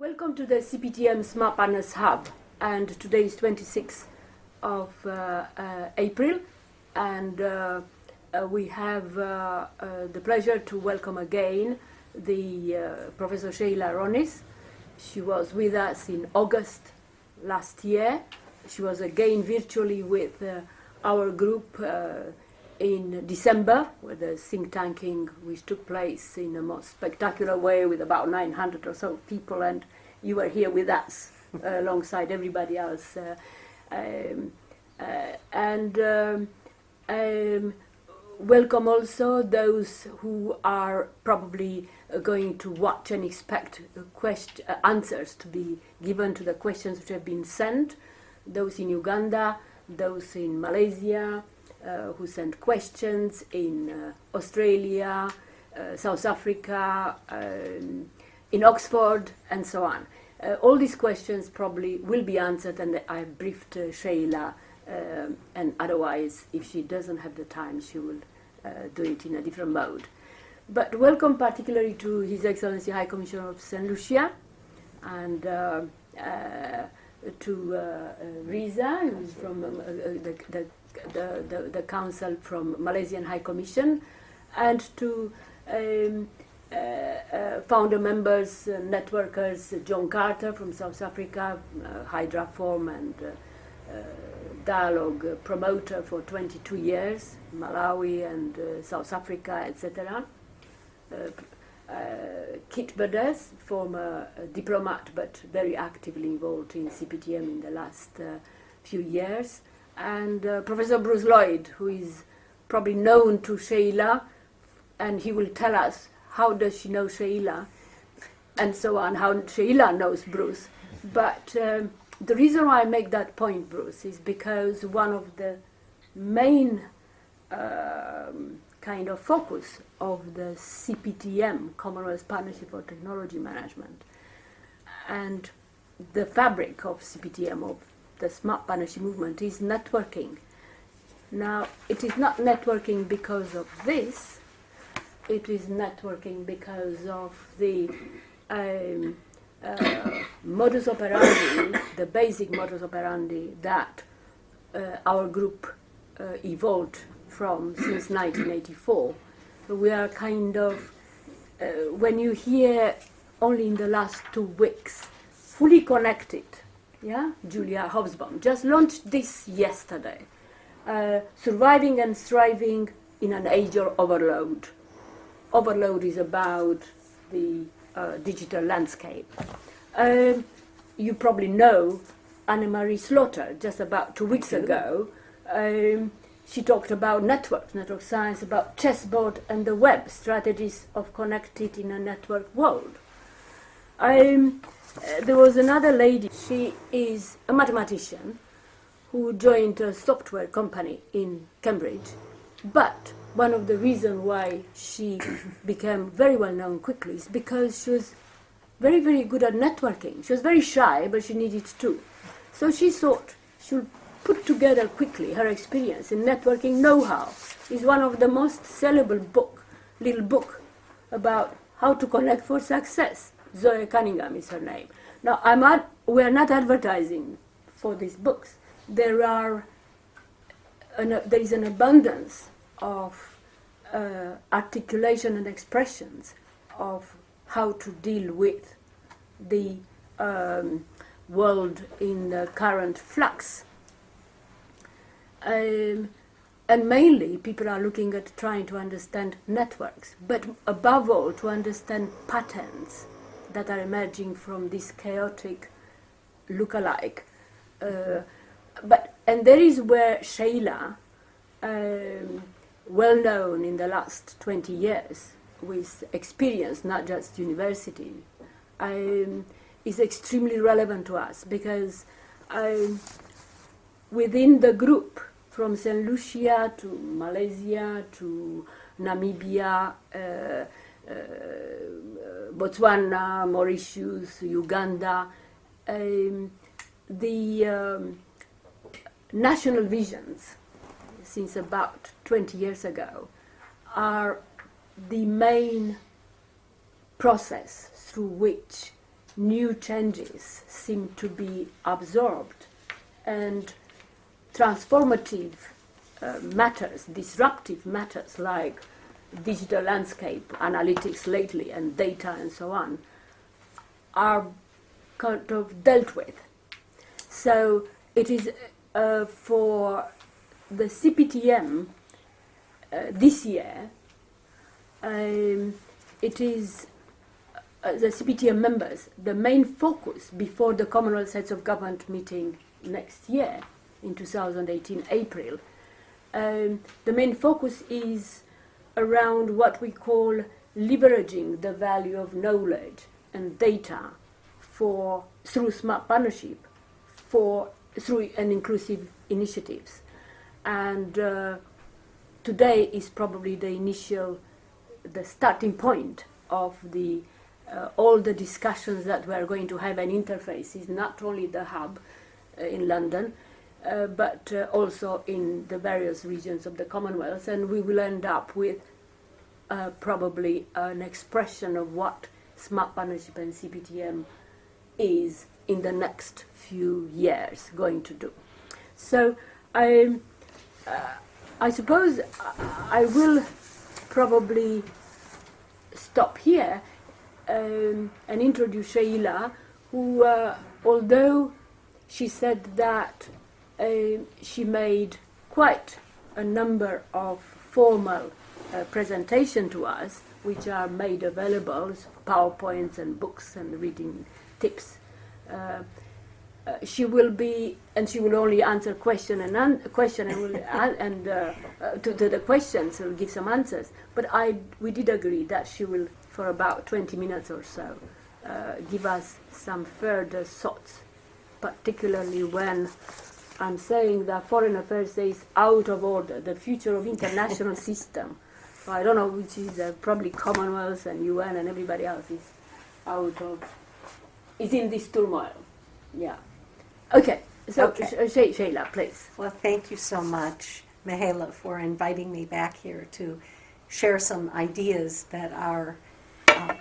Welcome to the CPTM Smart Partners Hub, and today is 26th of April, and we have the pleasure to welcome again the Professor Sheila Ronis. She was with us in August last year. She was again virtually with our group in December, with the think tanking which took place in a most spectacular way with about 900 or so people, and you were here with us alongside everybody else. Welcome also those who are probably going to watch and expect answers to be given to the questions which have been sent, those in Uganda, those in Malaysia, who sent questions in Australia, South Africa, in Oxford, and so on. All these questions probably will be answered, and I briefed Sheila, and otherwise, if she doesn't have the time, she will do it in a different mode. But welcome particularly to His Excellency High Commissioner of St. Lucia, and to Riza, who's from the Council from Malaysian High Commission, and to founder members, networkers, John Carter from South Africa, Hydra Forum and dialogue promoter for 22 years, Malawi and South Africa, etc. Kit Burdess, former diplomat but very actively involved in CPTM in the last few years, and Professor Bruce Lloyd, who is probably known to Sheila, and he will tell us how does she know Sheila, and so on, how Sheila knows Bruce. But the reason why I make that point, Bruce, is because one of the main kind of focus of the CPTM, Commonwealth Partnership for Technology Management, and the fabric of CPTM, of the Smart Partnership Movement, is networking. Now, it is not networking because of this, it is networking because of the modus operandi, the basic modus operandi that our group evolved from since 1984. So we are kind of, when you hear only in the last 2 weeks, fully connected, yeah? Julia Hobsbawm just launched this yesterday, surviving and thriving in an age of overload. Overload is about the digital landscape. You probably know Anne-Marie Slaughter, just about 2 weeks ago. She talked about network science, about chessboard and the web, strategies of connected in a network world. There was another lady, she is a mathematician who joined a software company in Cambridge, but one of the reasons why she became very well known quickly is because she was very, very good at networking. She was very shy, but she needed to. So she thought she would put together quickly her experience in networking know-how. It's one of the most sellable little book about how to connect for success. Zoe Cunningham is her name. Now, we are not advertising for these books. There is an abundance of articulation and expressions of how to deal with the world in the current flux. And mainly people are looking at trying to understand networks, but above all to understand patterns that are emerging from this chaotic look-alike. And there is where Sheila, well known in the last 20 years, with experience, not just university, is extremely relevant to us, because within the group, from St. Lucia to Malaysia to Namibia, Botswana, Mauritius, Uganda, the national visions, since about 20 years ago, are the main process through which new changes seem to be absorbed, and transformative matters, disruptive matters like digital landscape, analytics lately, and data and so on, are kind of dealt with. So it is for the CPTM this year, it is the CPTM members, the main focus before the Commonwealth Heads of Government meeting next year in 2018 April. The main focus is around what we call leveraging the value of knowledge and data through smart partnership, through an inclusive initiatives. And today is probably the starting point of all the discussions that we are going to have, and interfaces, not only the hub in London, but also in the various regions of the Commonwealth, and we will end up with probably an expression of what smart partnership and CPTM is in the next few years going to do. So I suppose I will probably stop here and introduce Sheila, who, although she said that she made quite a number of formal presentation to us, which are made available, PowerPoints and books and reading tips. She will only answer question and to the questions, will give some answers. But we did agree that she will, for about 20 minutes or so, give us some further thoughts, particularly when I'm saying that foreign affairs is out of order, the future of international system. So I don't know which is probably Commonwealth and UN and everybody else is in this turmoil. Yeah. Okay. So okay. Sheila, please. Well, thank you so much, Mihaela, for inviting me back here to share some ideas that are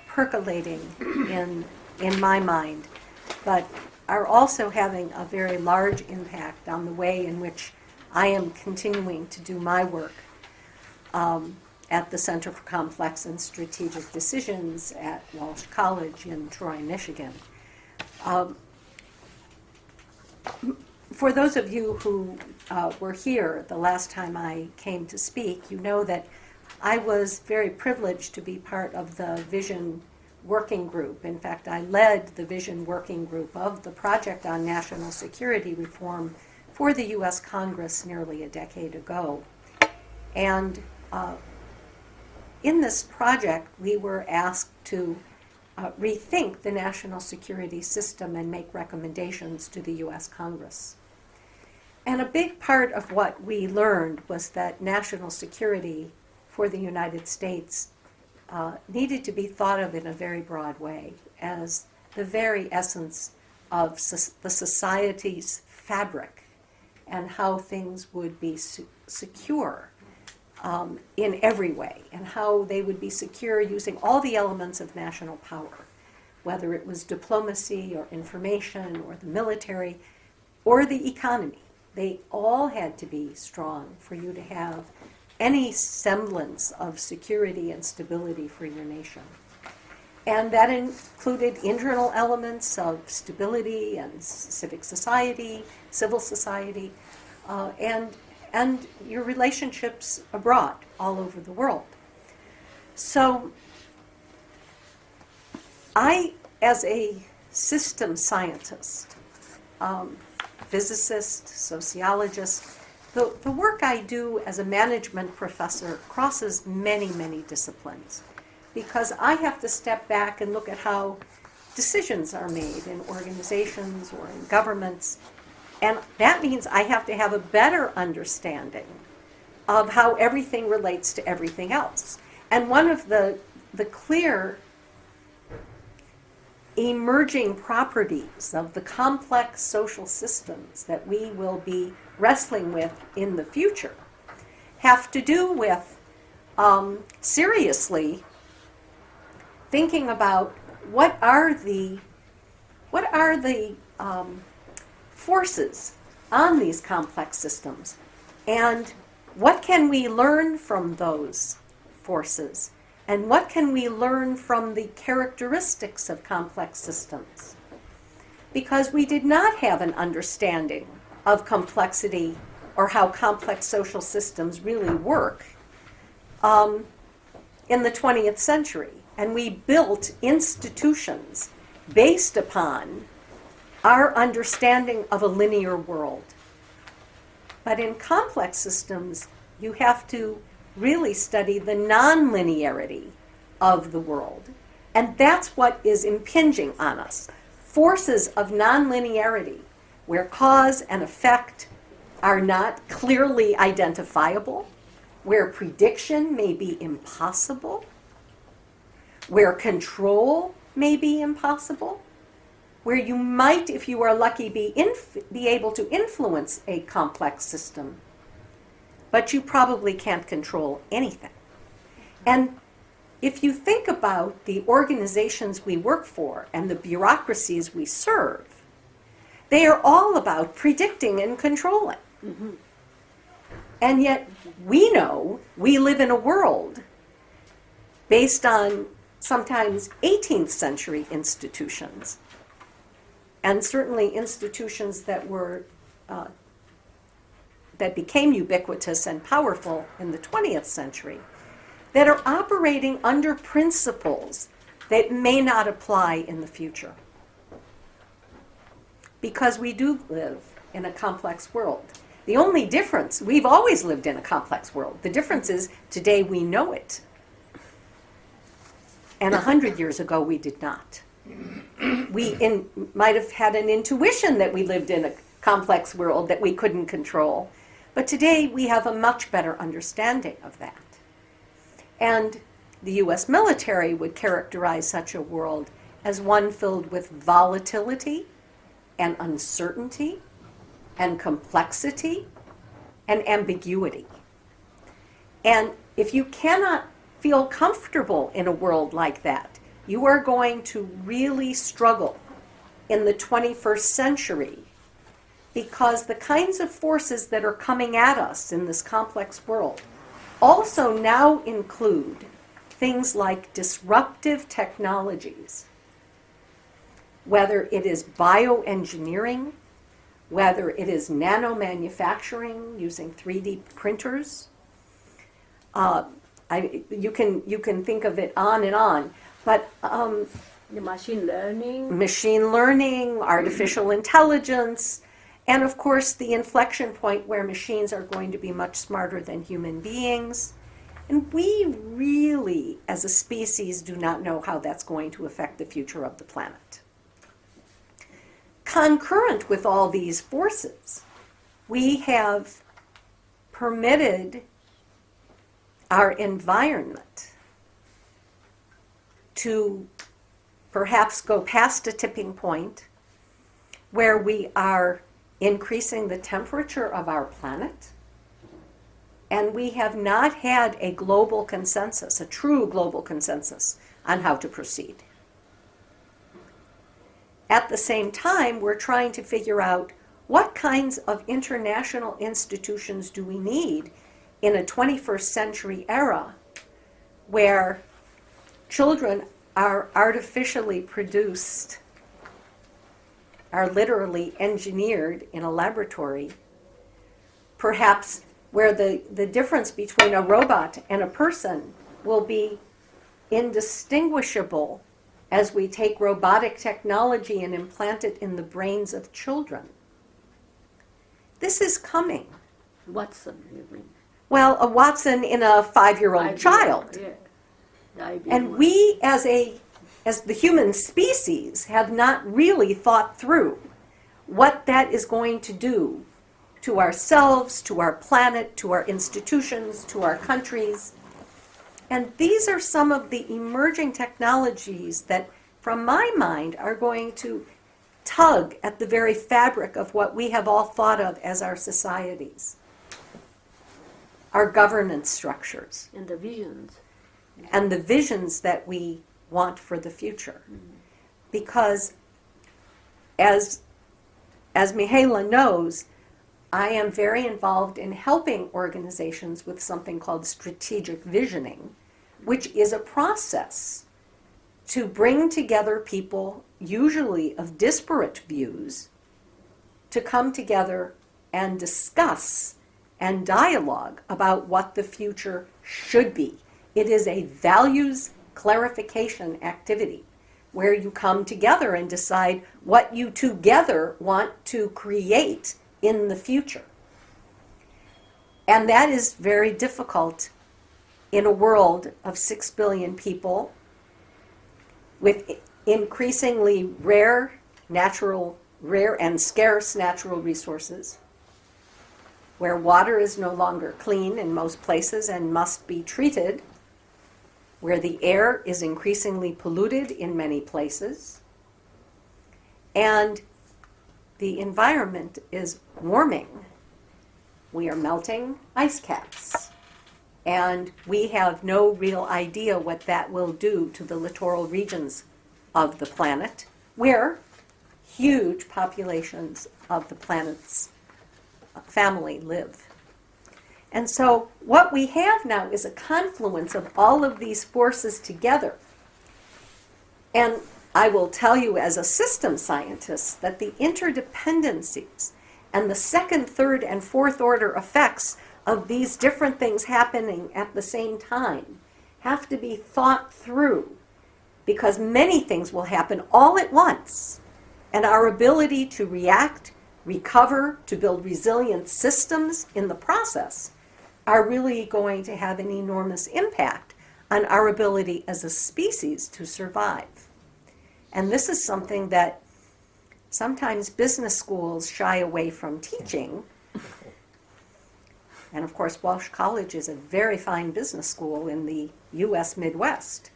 percolating in my mind, but are also having a very large impact on the way in which I am continuing to do my work at the Center for Complex and Strategic Decisions at Walsh College in Troy, Michigan. For those of you who were here the last time I came to speak, you know that I was very privileged to be part of the Vision Working Group. In fact, I led the Vision Working Group of the Project on National Security Reform for the U.S. Congress nearly a decade ago. And in this project, we were asked to rethink the national security system and make recommendations to the U.S. Congress. And a big part of what we learned was that national security for the United States needed to be thought of in a very broad way as the very essence of the society's fabric and how things would be secure in every way, and how they would be secure using all the elements of national power, whether it was diplomacy or information or the military or the economy. They all had to be strong for you to have any semblance of security and stability for your nation. And that included internal elements of stability and civic society, civil society, and your relationships abroad, all over the world. So I, as a system scientist, physicist, sociologist, the work I do as a management professor crosses many, many disciplines, because I have to step back and look at how decisions are made in organizations or in governments. And that means I have to have a better understanding of how everything relates to everything else. And one of the clear emerging properties of the complex social systems that we will be wrestling with in the future have to do with seriously thinking about what are the are the forces on these complex systems? And what can we learn from those forces? And what can we learn from the characteristics of complex systems? Because we did not have an understanding of complexity or how complex social systems really work in the 20th century. And we built institutions based upon our understanding of a linear world. But in complex systems, you have to really study the non-linearity of the world. And that's what is impinging on us. Forces of non-linearity, where cause and effect are not clearly identifiable, where prediction may be impossible, where control may be impossible, where you might, if you are lucky, be able to influence a complex system, but you probably can't control anything. And if you think about the organizations we work for and the bureaucracies we serve, they are all about predicting and controlling. Mm-hmm. And yet we know we live in a world based on sometimes 18th century institutions, and certainly institutions that were that became ubiquitous and powerful in the 20th century, that are operating under principles that may not apply in the future. Because we do live in a complex world. The only difference, we've always lived in a complex world. The difference is today we know it. And 100 years ago we did not. We might have had an intuition that we lived in a complex world that we couldn't control. But today we have a much better understanding of that. And the U.S. military would characterize such a world as one filled with volatility and uncertainty and complexity and ambiguity. And if you cannot feel comfortable in a world like that, you are going to really struggle in the 21st century, because the kinds of forces that are coming at us in this complex world also now include things like disruptive technologies, whether it is bioengineering, whether it is nanomanufacturing using 3D printers. You can think of it on and on, but the machine learning, artificial intelligence, and of course the inflection point where machines are going to be much smarter than human beings. And we really, as a species, do not know how that's going to affect the future of the planet. Concurrent with all these forces, we have permitted our environment to perhaps go past a tipping point where we are increasing the temperature of our planet, and we have not had a global consensus, a true global consensus, on how to proceed. At the same time, we're trying to figure out what kinds of international institutions do we need in a 21st century era where children are artificially produced, are literally engineered in a laboratory, perhaps where the difference between a robot and a person will be indistinguishable as we take robotic technology and implant it in the brains of children. This is coming. Watson, you mean? Well, a Watson in a 5-year-old child. Yeah. And we, as the human species, have not really thought through what that is going to do to ourselves, to our planet, to our institutions, to our countries. And these are some of the emerging technologies that, from my mind, are going to tug at the very fabric of what we have all thought of as our societies, our governance structures. And the visions. And the visions that we want for the future. Mm-hmm. Because as Mihaela knows, I am very involved in helping organizations with something called strategic visioning, which is a process to bring together people, usually of disparate views, to come together and discuss and dialogue about what the future should be. It is a values clarification activity where you come together and decide what you together want to create in the future. And that is very difficult in a world of 6 billion people with increasingly rare and scarce natural resources, where water is no longer clean in most places and must be treated, where the air is increasingly polluted in many places, and the environment is warming. We are melting ice caps, and we have no real idea what that will do to the littoral regions of the planet, where huge populations of the planet's family live. And so what we have now is a confluence of all of these forces together. And I will tell you as a system scientist that the interdependencies and the second, third, and fourth order effects of these different things happening at the same time have to be thought through, because many things will happen all at once. And our ability to react, recover, to build resilient systems in the process are really going to have an enormous impact on our ability as a species to survive. And this is something that sometimes business schools shy away from teaching. And of course, Walsh College is a very fine business school in the U.S. Midwest.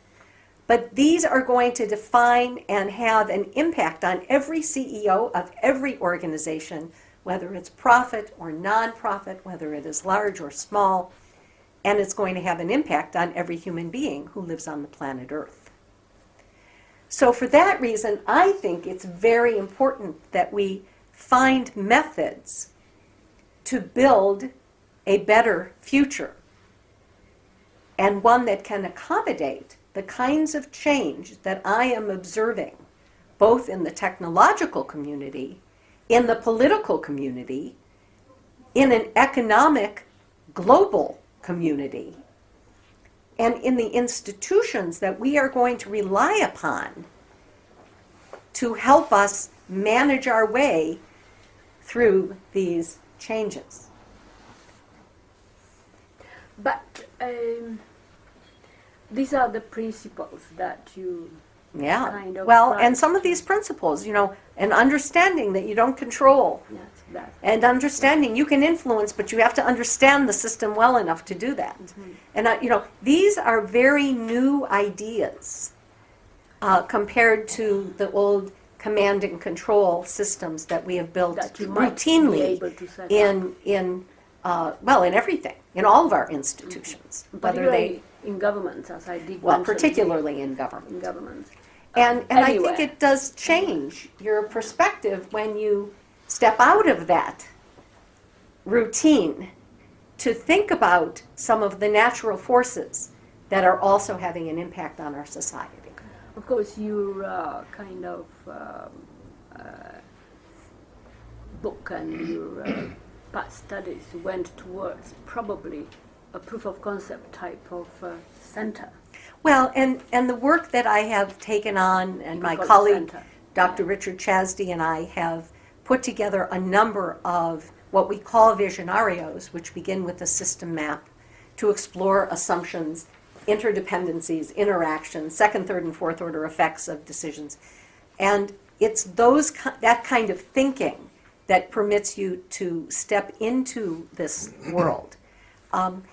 But these are going to define and have an impact on every CEO of every organization, whether it's profit or nonprofit, whether it is large or small, and it's going to have an impact on every human being who lives on the planet Earth. So for that reason, I think it's very important that we find methods to build a better future, and one that can accommodate the kinds of change that I am observing, both in the technological community, in the political community, in an economic global community, and in the institutions that we are going to rely upon to help us manage our way through these changes. But these are the principles that you kind of... Well, and some of these principles, an understanding that you don't control, yes, that. and understanding you can influence, but you have to understand the system well enough to do that. Mm-hmm. And, these are very new ideas compared to the old command and control systems that we have built routinely in everything, in all of our institutions. Mm-hmm. Whether they in governments, as I did mention, particularly in government. In governments. And I think it does change your perspective when you step out of that routine to think about some of the natural forces that are also having an impact on our society. Of course, your kind of book and your past studies went towards probably a proof of concept type of center. Well, and the work that I have taken on, and my colleague, Dr. Richard Chasdy, and I have put together a number of what we call visionarios, which begin with a system map to explore assumptions, interdependencies, interactions, second, third, and fourth order effects of decisions. And it's that kind of thinking that permits you to step into this world.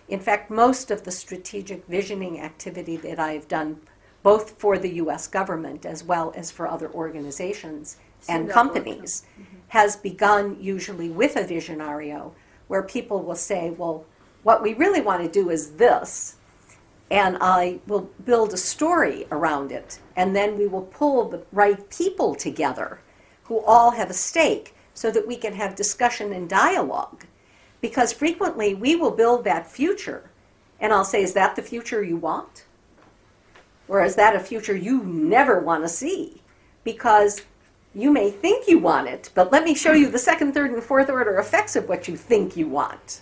In fact, most of the strategic visioning activity that I've done, both for the U.S. government as well as for other organizations and companies, has begun usually with a visionario where people will say, well, what we really want to do is this, and I will build a story around it, and then we will pull the right people together who all have a stake so that we can have discussion and dialogue. Because frequently we will build that future, and I'll say, is that the future you want? Or is that a future you never want to see? Because you may think you want it, but let me show you the second, third, and fourth order effects of what you think you want.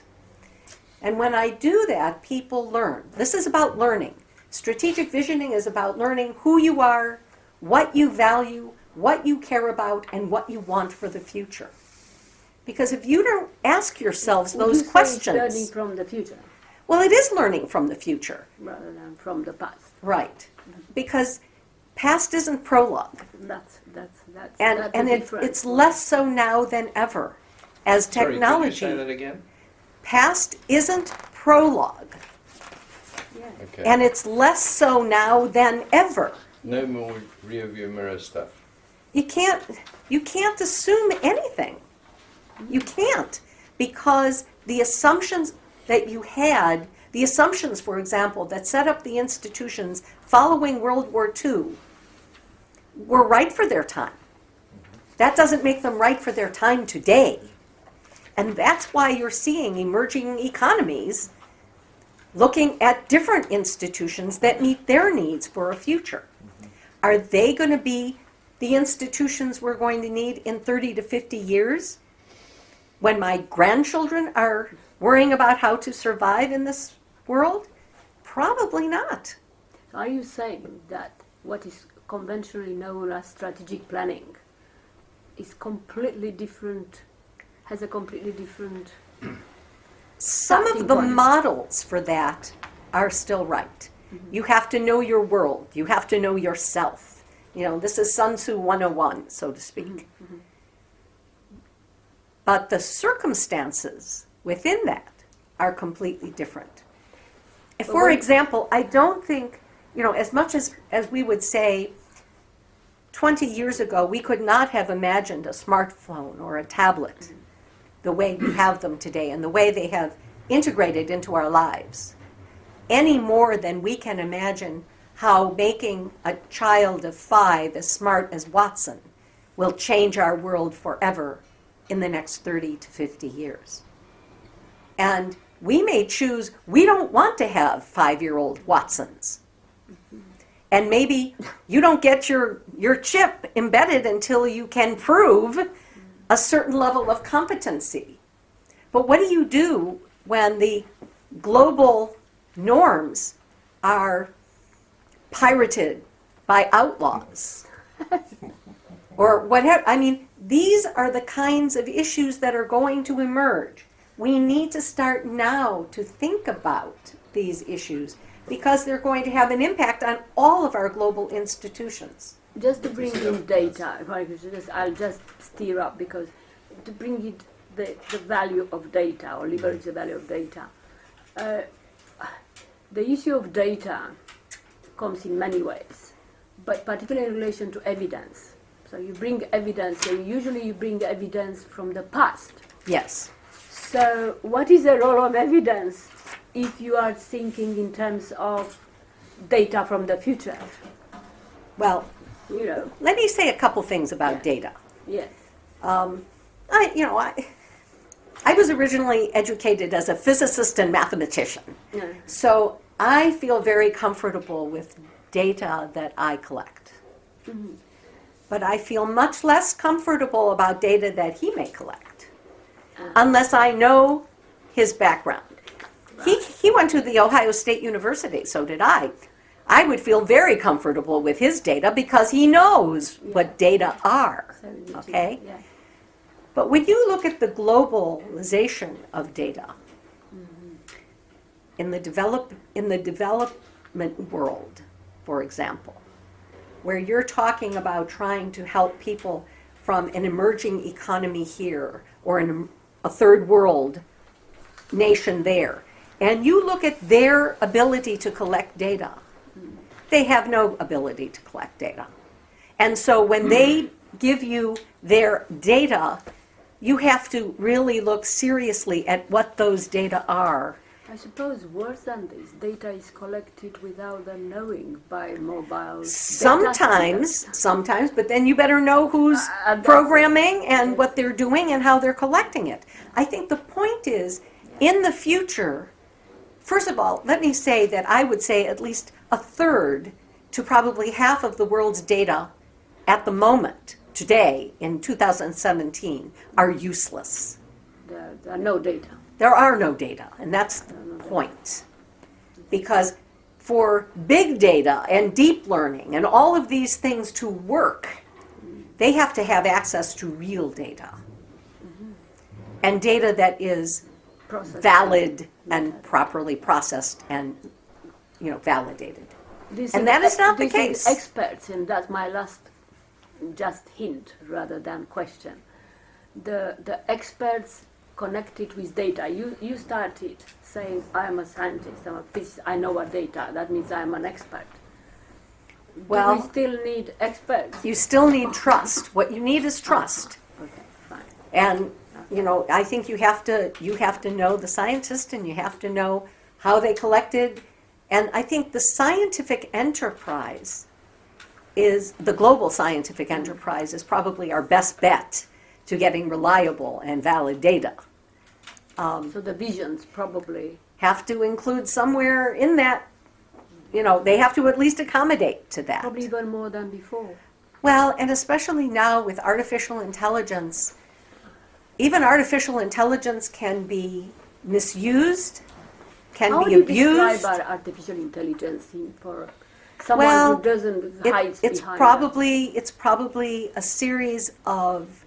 And when I do that, people learn. This is about learning. Strategic visioning is about learning who you are, what you value, what you care about, and what you want for the future. Because if you don't ask yourselves those questions... It's learning from the future. Well, it is learning from the future. Rather than from the past. Right. Because past isn't prologue. That's And it's less so now than ever. As technology... Sorry, could you say that again? Past isn't prologue. Yeah. Okay. And it's less so now than ever. No more rear view mirror stuff. You can't assume anything. You can't, because the assumptions that you had, the assumptions, for example, that set up the institutions following World War II were right for their time. That doesn't make them right for their time today. And that's why you're seeing emerging economies looking at different institutions that meet their needs for a future. Are they going to be the institutions we're going to need in 30 to 50 years? When my grandchildren are worrying about how to survive in this world? Probably not. Are you saying that what is conventionally known as strategic planning is completely different, has a completely different... Some of the models for that are still right. Mm-hmm. You have to know your world. You have to know yourself. You know, this is Sun Tzu 101, so to speak. Mm-hmm. But the circumstances within that are completely different. For example, I don't think, as much as we would say 20 years ago, we could not have imagined a smartphone or a tablet the way we have them today and the way they have integrated into our lives, any more than we can imagine how making a child of 5 as smart as Watson will change our world forever in the next 30 to 50 years. And we may choose, we don't want to have 5-year-old Watsons. And maybe you don't get your chip embedded until you can prove a certain level of competency. But what do you do when the global norms are pirated by outlaws? Or whatever. I mean, these are the kinds of issues that are going to emerge. We need to start now to think about these issues because they're going to have an impact on all of our global institutions. Just to bring in data, if I could I'll just steer up because to bring in the value of data or leverage the value of data. The issue of data comes in many ways, but particularly in relation to evidence. So you bring evidence, and usually you bring evidence from the past. Yes. So what is the role of evidence if you are thinking in terms of data from the future? Well, let me say a couple things about data. Yes. I was originally educated as a physicist and mathematician. Yeah. So I feel very comfortable with data that I collect. Mm-hmm. But I feel much less comfortable about data that he may collect, unless I know his background. Right. He went to the Ohio State University, so did I. I would feel very comfortable with his data because he knows what data are, okay? Yeah. But when you look at the globalization of data, mm-hmm. in the development world, for example, where you're talking about trying to help people from an emerging economy here or in a third world nation there, and you look at their ability to collect data, they have no ability to collect data. And so when they give you their data, you have to really look seriously at what those data are I suppose worse than this, data is collected without them knowing by mobile. Sometimes, but then you better know who's that's programming and what they're doing and how they're collecting it. I think the point is, in the future, first of all, let me say that I would say at least a third to probably half of the world's data at the moment, today, in 2017, are useless. There are no data. There are no data, and that's the point. Because for big data and deep learning and all of these things to work, they have to have access to real data. And data that is valid and properly processed and, validated. And that is not the case. Experts, and that's my last just hint rather than question. The experts connected with data. You started saying, I'm a scientist, I'm a physicist, I know what data, that means I'm an expert. Well, Do we still need experts? You still need trust. What you need is trust. Okay, fine. And, I think you have to know the scientist, and you have to know how they collected. And I think the scientific enterprise the global scientific enterprise is probably our best bet to getting reliable and valid data. So the visions probably Have to include somewhere in that, they have to at least accommodate to that. probably even more than before. Well, and especially now with artificial intelligence, even artificial intelligence can be misused, can How be do you abused. describe our artificial intelligence for someone who doesn't hide It's behind probably a series of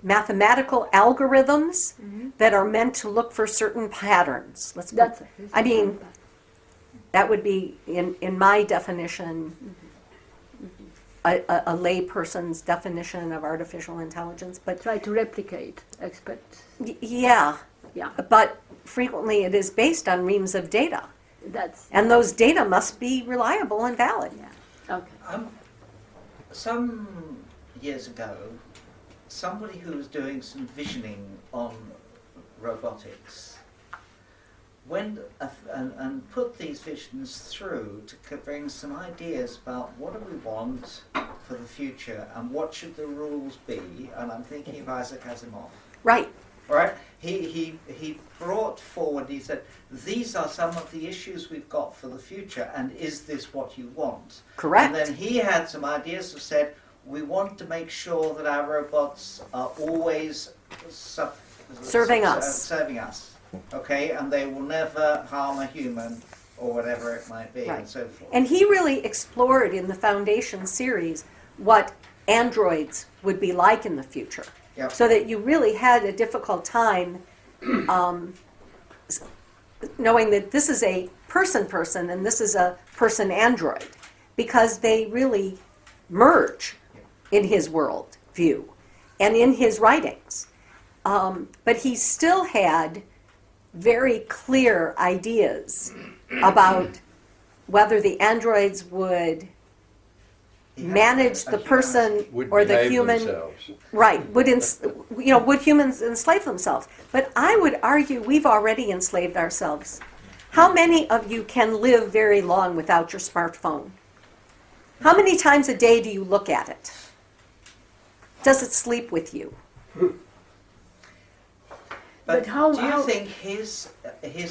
mathematical algorithms that are meant to look for certain patterns. That would be in my definition, a layperson's definition of artificial intelligence. But try to replicate experts. Yeah, Yeah, but frequently it is based on reams of data, that's and those data must be reliable and valid. yeah. Okay. Some years ago, somebody who was doing some visioning on robotics went and put these visions through to bring some ideas about what do we want for the future and what should the rules be. And I'm thinking of Isaac Asimov. Right. Right? He brought forward, he said, these are some of the issues we've got for the future, and is this what you want? Correct. And then he had some ideas that said, we want to make sure that our robots are always Serving us. Okay? And they will never harm a human, or whatever it might be, Right. and so forth. And he really explored in the Foundation series what androids would be like in the future. Yep. So that you really had a difficult time knowing that this is a person and this is a person android, because they really merge in his world view and in his writings. But he still had very clear ideas about whether the androids would manage the person Would or the behave human. themselves. Right. Would humans enslave themselves? But I would argue we've already enslaved ourselves. How many of you can live very long without your smartphone? How many times a day do you look at it? Does it sleep with you? But But how- do you how- think his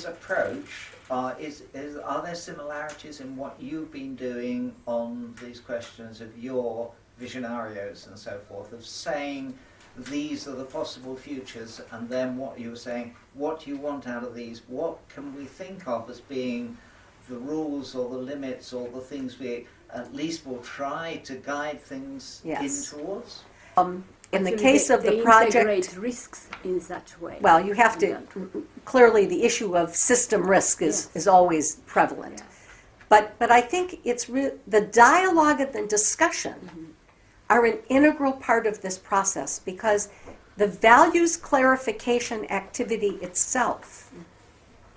approach are there similarities in what you've been doing on these questions of your visionarios and so forth, of saying these are the possible futures, and then what you were saying, what you want out of these, what can we think of as being the rules or the limits or the things we at least will try to guide things Yes. in towards? In the Actually, case of they the project, integrate risks in such way. well, you have to, Yeah. clearly the issue of system risk is always prevalent. Yeah. But I think it's the dialogue and the discussion are an integral part of this process, because the values clarification activity itself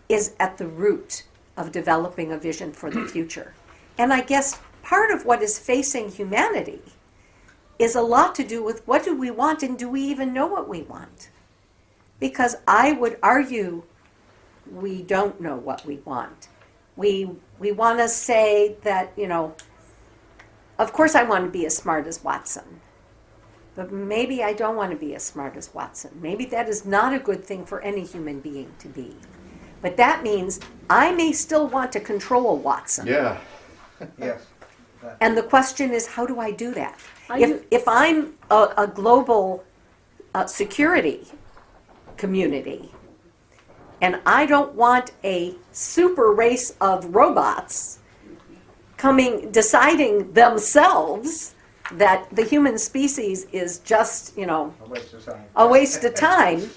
is at the root of developing a vision for the future. And I guess part of what is facing humanity is a lot to do with what do we want, and do we even know what we want? Because I would argue we don't know what we want. We want to say that, of course I want to be as smart as Watson, but maybe I don't want to be as smart as Watson. Maybe that is not a good thing for any human being to be. But that means I may still want to control Watson. Yeah. Yes. And the question is, how do I do that? Are If, you- if I'm a global security community, and I don't want a super race of robots deciding themselves that the human species is just, A waste of time. a waste of time.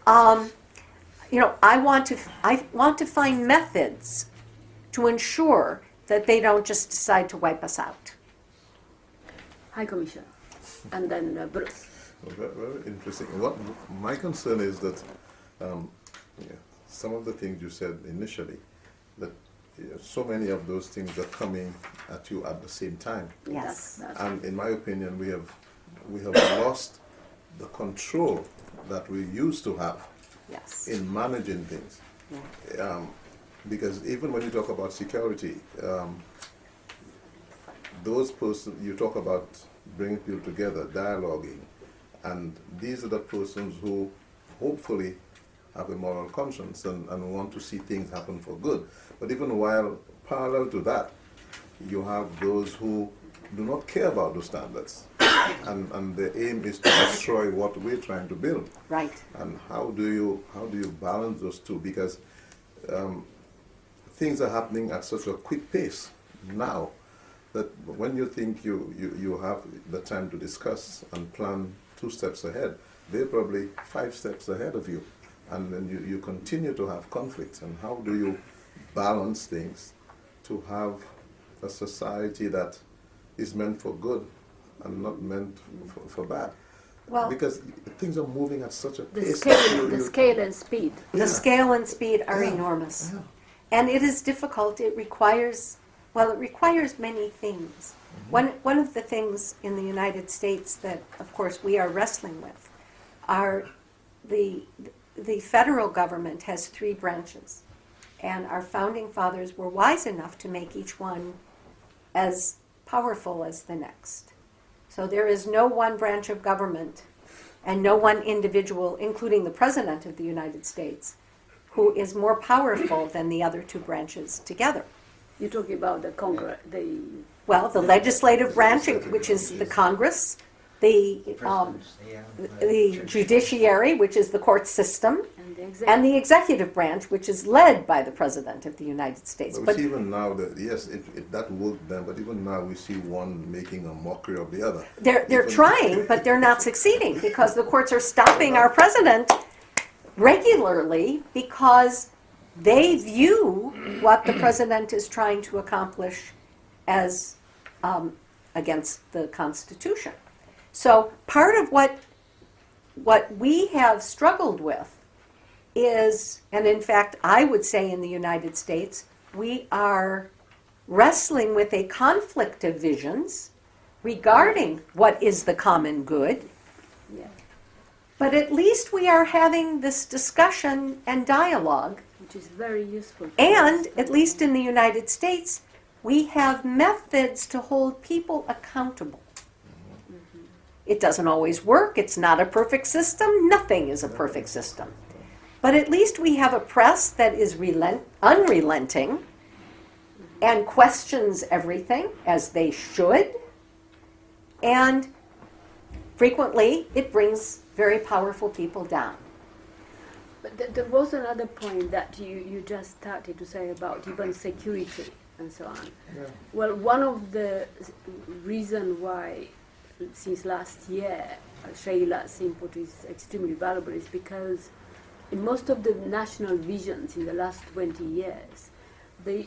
I want to find methods to ensure that they don't just decide to wipe us out. Hi, Commissioner. And then Bruce. Well, very interesting. What my concern is that some of the things you said initially, that so many of those things are coming at you at the same time. Yes. That's And in my opinion, we have lost the control that we used to have Yes. in managing things. Because even when you talk about security, those persons, you talk about bringing people together, dialoguing, and these are the persons who hopefully have a moral conscience and want to see things happen for good. But even while parallel to that, you have those who do not care about those standards. And the aim is to destroy what we're trying to build. Right. And how do you balance those two? Because things are happening at such a quick pace now that when you think you have the time to discuss and plan 2 steps ahead, they're probably 5 steps ahead of you. And then you continue to have conflicts. And how do you balance things to have a society that is meant for good and not meant for bad? Well, Because things are moving at such a the pace. scale, the scale and speed. the scale and speed are Yeah. enormous. Yeah. And it is difficult. It requires many things. One of the things in the United States that, of course, we are wrestling with are the federal government has 3 branches. And our founding fathers were wise enough to make each one as powerful as the next. So there is no one branch of government and no one individual, including the President of the United States, who is more powerful than the other 2 branches together. You're talking about the Congress, Well, the legislative branch, which is the Congress, the judiciary, which is the court system, and the executive. and the executive branch, which is led by the President of the United States. But But we see even now that, yes, that worked then, but even now we see one making a mockery of the other. they're Even- trying, but they're not succeeding because the courts are stopping our president regularly because they view what the president is trying to accomplish as against the Constitution. So part of what we have struggled with is, and in fact I would say in the United States, we are wrestling with a conflict of visions regarding what is the common good. Yeah, But at least we are having this discussion and dialogue. which is very useful. And at least in the United States, we have methods to hold people accountable. It doesn't always work. It's not a perfect system. Nothing is a perfect system. But at least we have a press that is unrelenting and questions everything as they should. And frequently, it brings very powerful people down. But there was another point that you just started to say about even security and so on. Yeah. Well, one of the reasons why since last year Sheila's input is extremely valuable is because in most of the national visions in the last 20 years, the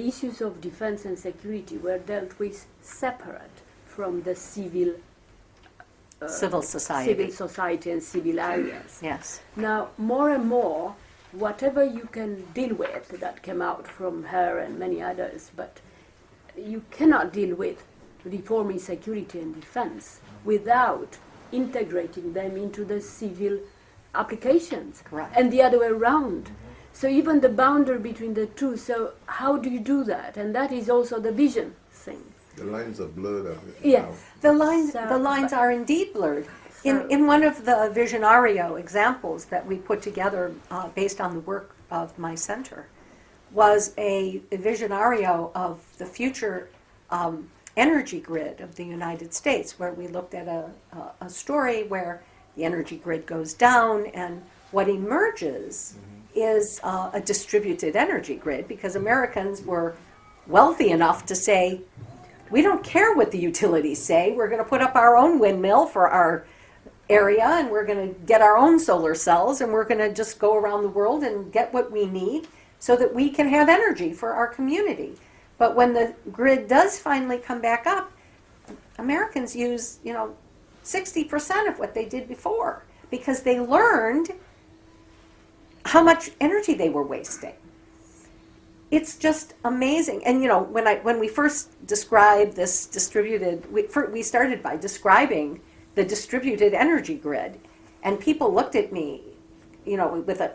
issues of defense and security were dealt with separate from the civil society and civil areas. Yes. Now, more and more, whatever you can deal with, that came out from her and many others, but you cannot deal with reforming security and defense without integrating them into the civil applications. Correct. And the other way around. So even the boundary between the two, so how do you do that? And that is also the vision thing. The lines are blurred out Yeah. now. The lines, So- the lines are indeed blurred. So- In one of the Visionario examples that we put together based on the work of my center was a Visionario of the future energy grid of the United States, where we looked at a story where the energy grid goes down and what emerges is a distributed energy grid, because Americans were wealthy enough to say, we don't care what the utilities say, we're going to put up our own windmill for our area, and we're going to get our own solar cells, and we're going to just go around the world and get what we need so that we can have energy for our community. But when the grid does finally come back up, Americans use, 60% of what they did before, because they learned how much energy they were wasting. It's just amazing. And when we first described this distributed, we started by describing the distributed energy grid, and people looked at me, with a,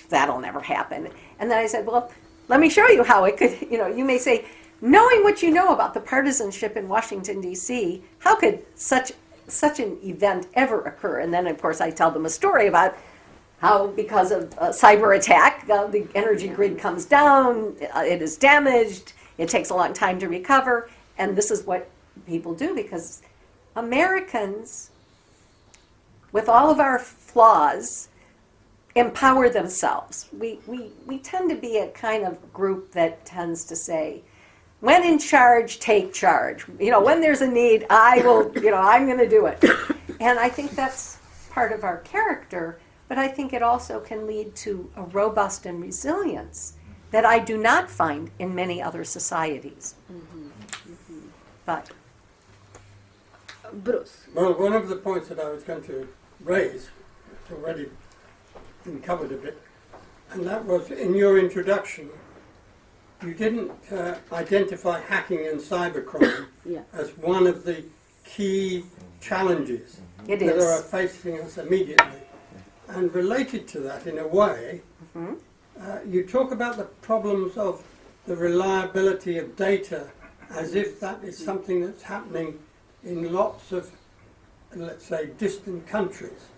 that'll never happen. And then I said, well, let me show you how it could, you may say, knowing what you know about the partisanship in Washington, D.C., how could such an event ever occur? And then, of course, I tell them a story about how, because of a cyber attack, the energy grid comes down, it is damaged, it takes a long time to recover, and this is what people do, because Americans, with all of our flaws, empower themselves. We tend to be a kind of group that tends to say, when in charge, take charge. When there's a need, I will, I'm going to do it. And I think that's part of our character, but I think it also can lead to a robust and resilience that I do not find in many other societies. But Bruce. Well, one of the points that I was going to raise, it's already been covered a bit, and that was in your introduction, you didn't identify hacking and cybercrime Yeah. as one of the key challenges it that are is. facing us immediately. And related to that, in a way, you talk about the problems of the reliability of data as if that is something that's happening in lots of, let's say, distant countries.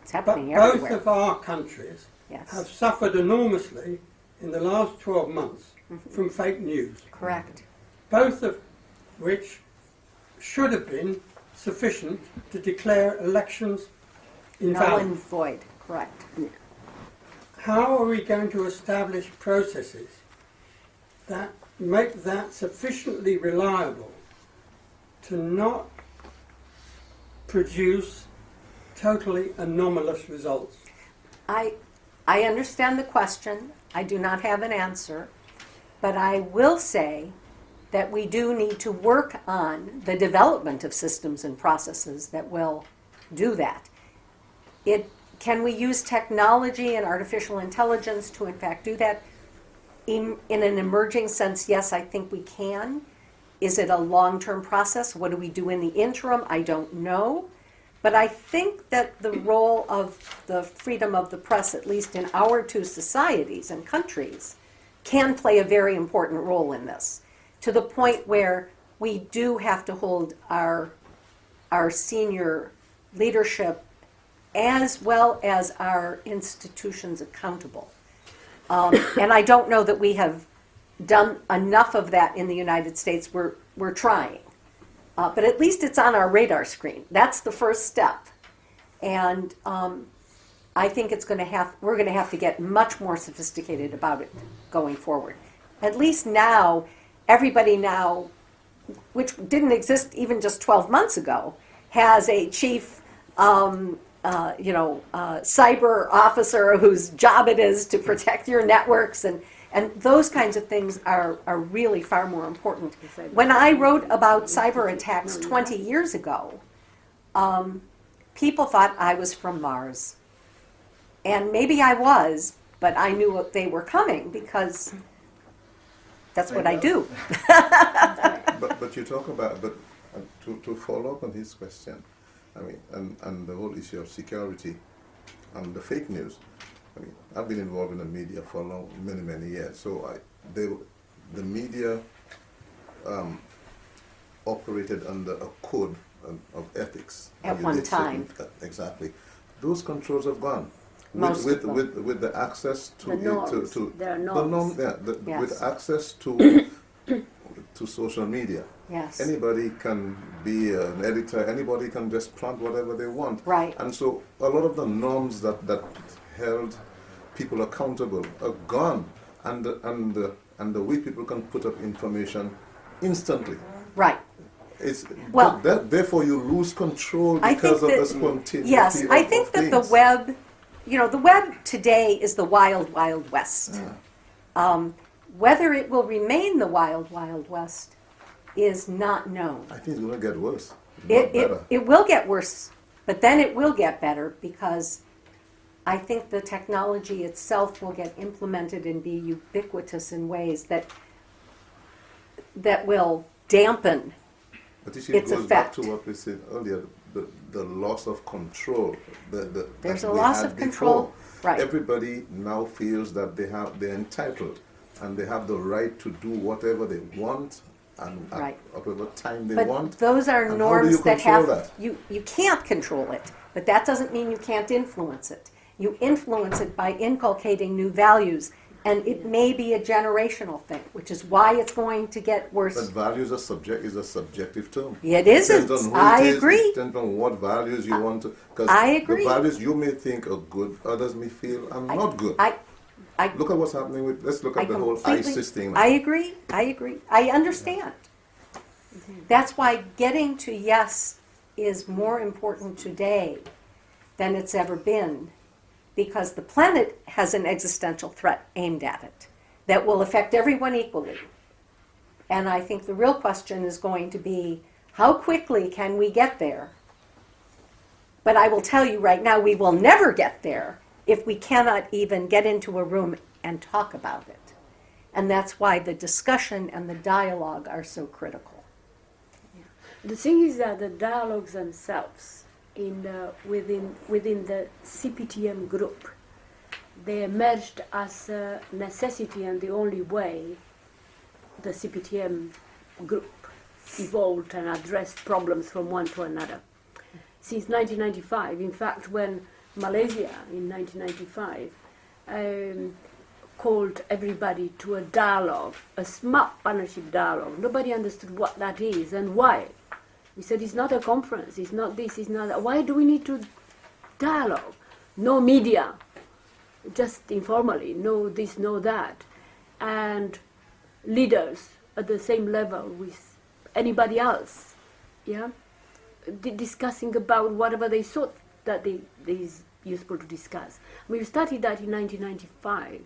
It's But happening both everywhere. of our countries Yes, have suffered enormously in the last 12 months from fake news, correct. both of which should have been sufficient to declare elections Null invalid. and void, correct. How are we going to establish processes that make that sufficiently reliable to not produce totally anomalous results? I understand the question. I do not have an answer. But I will say that we do need to work on the development of systems and processes that will do that. Can we use technology and artificial intelligence to in fact do that? In an emerging sense, yes, I think we can. Is it a long-term process? What do we do in the interim? I don't know. But I think that the role of the freedom of the press, at least in our two societies and countries, can play a very important role in this, to the point where we do have to hold our senior leadership as well as our institutions accountable. And I don't know that we have done enough of that in the United States. We're trying. But at least it's on our radar screen. That's the first step. And I think we're going to have to get much more sophisticated about it going forward. At least now, everybody now, which didn't exist even just 12 months ago, has a chief cyber officer whose job it is to protect your networks, and those kinds of things are really far more important. When I wrote about cyber attacks 20 years ago, people thought I was from Mars. And maybe I was, but I knew what they were coming because that's what I do. But you talk about, to follow up on his question, I mean, and the whole issue of security and the fake news, I mean, I've been involved in the media for many years. So the media operated under a code of ethics. At You one did certain- time. exactly. Those controls have gone. Most with, of with, them. with the access to The norms. There are norms. Yes. with access to social media. Yes. Anybody can be an editor, anybody can just plant whatever they want. Right. And so a lot of the norms that held people accountable are gone. And the way people can put up information instantly. Right. It's, Well- therefore you lose control I because think of that- the spontaneity Yes, I of think that the things. web, the web today is the wild, wild west. Whether it will remain the wild, wild west is not known. I think it's going to get worse, not better. It will get worse, but then it will get better because I think the technology itself will get implemented and be ubiquitous in ways that will dampen. But you see, it its goes back effect. to what we said earlier, the loss of control. There's that a we loss had of control, before. right. Everybody now feels that they're entitled and they have the right to do whatever they want and Right. at whatever time they But want. those are And how do norms you that control have, that? you can't control it, but that doesn't mean you can't influence it. You influence it by inculcating new values, and it may be a generational thing, which is why it's going to get But worse. values is a subjective term. It isn't. Depends on who I it is, agree. It depends on what values you want to. Because I agree. the values you may think are good, others may feel are not good. Look at what's happening with. Let's look at the whole ISIS thing. Now. I agree. I understand. That's why getting to yes is more important today than it's ever been, because the planet has an existential threat aimed at it that will affect everyone equally. And I think the real question is going to be, how quickly can we get there? But I will tell you right now, we will never get there if we cannot even get into a room and talk about it. And that's why the discussion and the dialogue are so critical. The thing is that the dialogues themselves within the CPTM group, they emerged as a necessity and the only way the CPTM group evolved and addressed problems from one to another. Since 1995, in fact, when Malaysia in 1995 called everybody to a dialogue, a smart partnership dialogue, nobody understood what that is and why. We said it's not a conference, it's not this, it's not that. Why do we need to dialogue? No media, just informally, no this, no that. And leaders at the same level with anybody else, yeah? Discussing about whatever they thought that is useful to discuss. We started that in 1995.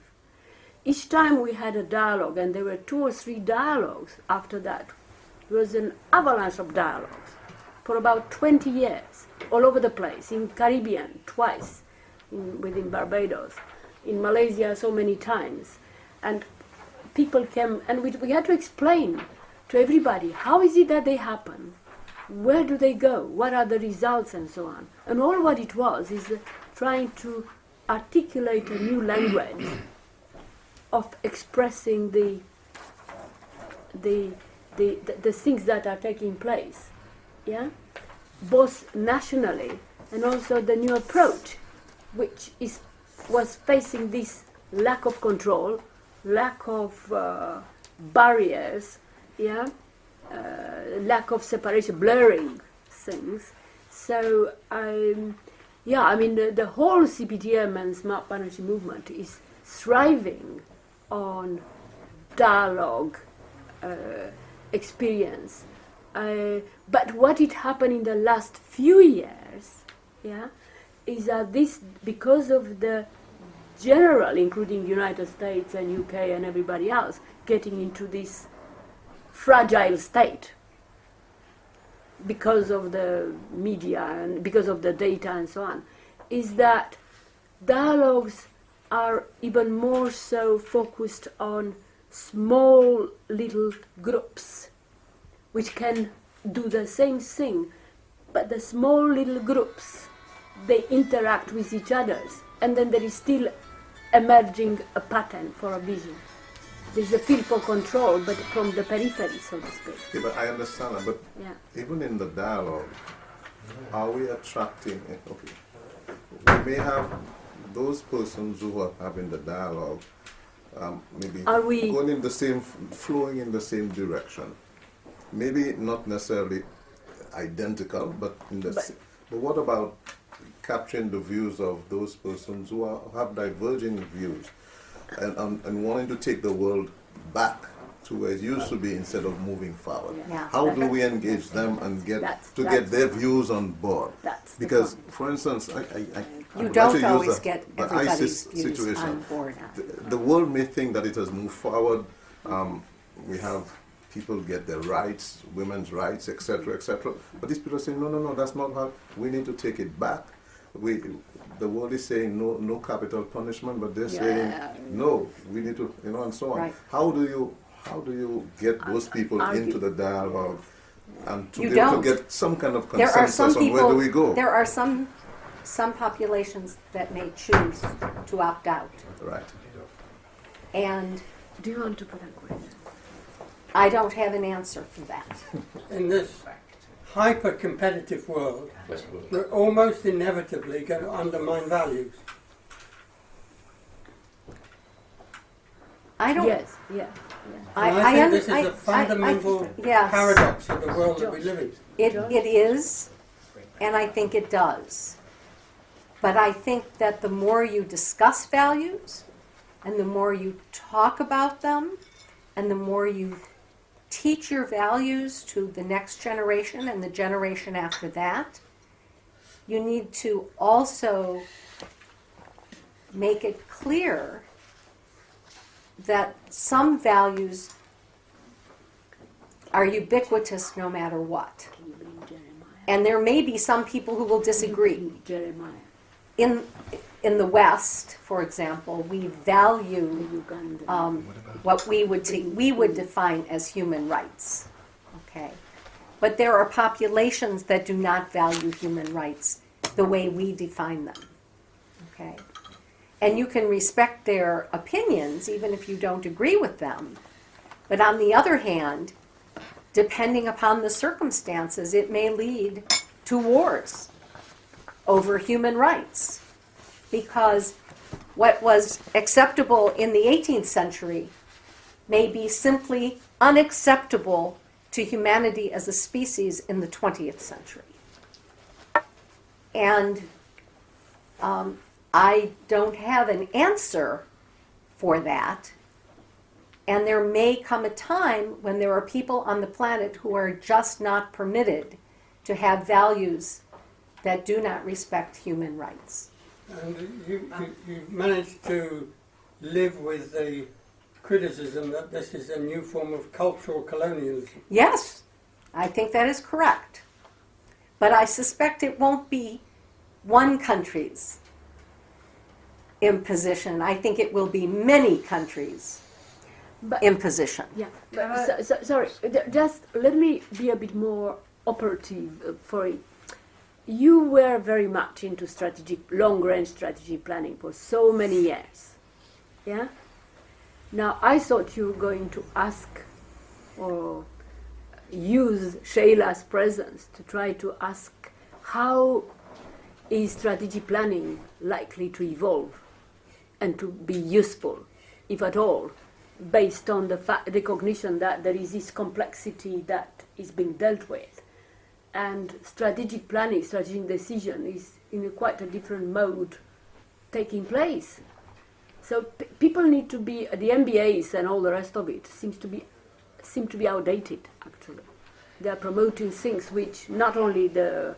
Each time we had a dialogue, and there were 2 or 3 dialogues after that, there was an avalanche of dialogues for about 20 years, all over the place, in Caribbean, twice, within Barbados, in Malaysia so many times. And people came, and we had to explain to everybody, how is it that they happen? Where do they go? What are the results and so on? And all what it was is trying to articulate a new language of expressing the things that are taking place, yeah, both nationally and also the new approach, which was facing this lack of control, lack of barriers, yeah, lack of separation, blurring things. So, the whole CPTM and Smart Partnership movement is thriving on dialogue experience. But what it happened in the last few years, yeah, is that this, because of the general, including United States and UK and everybody else, getting into this fragile state because of the media and because of the data and so on, is that dialogues are even more so focused on small little groups which can do the same thing, but the small little groups, they interact with each other, and then there is still emerging a pattern for a vision. There's a feel for control, but from the periphery, so to speak. Yeah, but I understand that, but Yeah. even in the dialogue, are we attracting, okay, we may have those persons who are having the dialogue, maybe Are we- going in the same, flowing in the same direction. Maybe not necessarily identical, but in the but what about capturing the views of those persons who have diverging views and wanting to take the world back to where it used to be instead of moving forward? Yeah. How do we engage them and get That's- their views on board? That's the Because, point. for instance, I You would like don't to use always the- get the everybody's ISIS views situation. on board. The world may think that it has moved forward. We have people get their rights, women's rights, etc., etc. But these people are saying, no, that's not how. We need to take it back. The world is saying no capital punishment, but they're saying no. We need to, and so on. Right. How do you get those people into the dialogue and to You be able to don't. get some kind of There are some consensus on people. where do we go? There are some populations that may choose to opt out, Right. and Do you want to put a question? I don't have an answer for that. In this hyper-competitive world, Let's go. we're almost inevitably going to undermine values. I don't. Yes, yeah. And I think this is I- a fundamental yes. paradox of the world that we live in. It is, and I think it does. But I think that the more you discuss values, and the more you talk about them, and the more you teach your values to the next generation and the generation after that, you need to also make it clear that some values are ubiquitous no matter what. Can you bring Jeremiah? And there may be some people who will disagree. Jeremiah, In the West, for example, we value Uganda. what we would define as human rights. Okay, but there are populations that do not value human rights the way we define them. Okay, and you can respect their opinions even if you don't agree with them. But on the other hand, depending upon the circumstances, it may lead to wars over human rights. Because what was acceptable in the 18th century may be simply unacceptable to humanity as a species in the 20th century. And I don't have an answer for that. And there may come a time when there are people on the planet who are just not permitted to have values that do not respect human rights. And you managed to live with the criticism that this is a new form of cultural colonialism. Yes, I think that is correct. But I suspect it won't be one country's imposition. I think it will be many countries' But- imposition. Yeah, but sorry, just let me be a bit more operative for it. You were very much into long-range strategy planning for so many years, yeah? Now, I thought you were going to ask or use Sheila's presence to try to ask how is strategy planning likely to evolve and to be useful, if at all, based on the recognition that there is this complexity that is being dealt with. And strategic planning, strategic decision is in quite a different mode taking place. So people need to be, the MBAs and all the rest of it seem to be outdated, actually. They are promoting things which not only the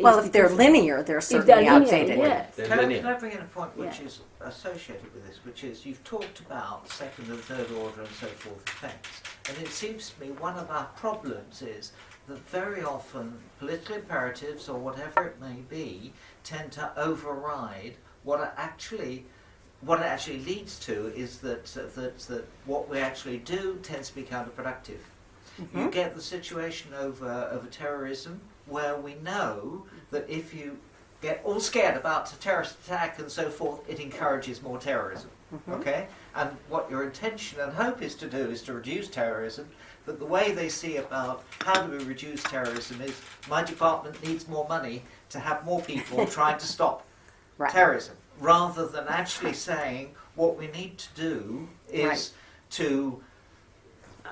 Well, if they're institutions- linear, they're if certainly they're linear, outdated. yes. They're Can I linear. bring in a point which Yeah. is associated with this, which is you've talked about second and third order and so forth effects, and it seems to me one of our problems is that very often political imperatives or whatever it may be tend to override what it actually leads to is that what we actually do tends to be counterproductive. You get the situation over terrorism where we know that if you get all scared about a terrorist attack and so forth, it encourages more terrorism. Okay? And what your intention and hope is to do is to reduce terrorism, but the way they see about how do we reduce terrorism is my department needs more money to have more people trying to stop Right. terrorism, rather than actually saying what we need to do is Right. to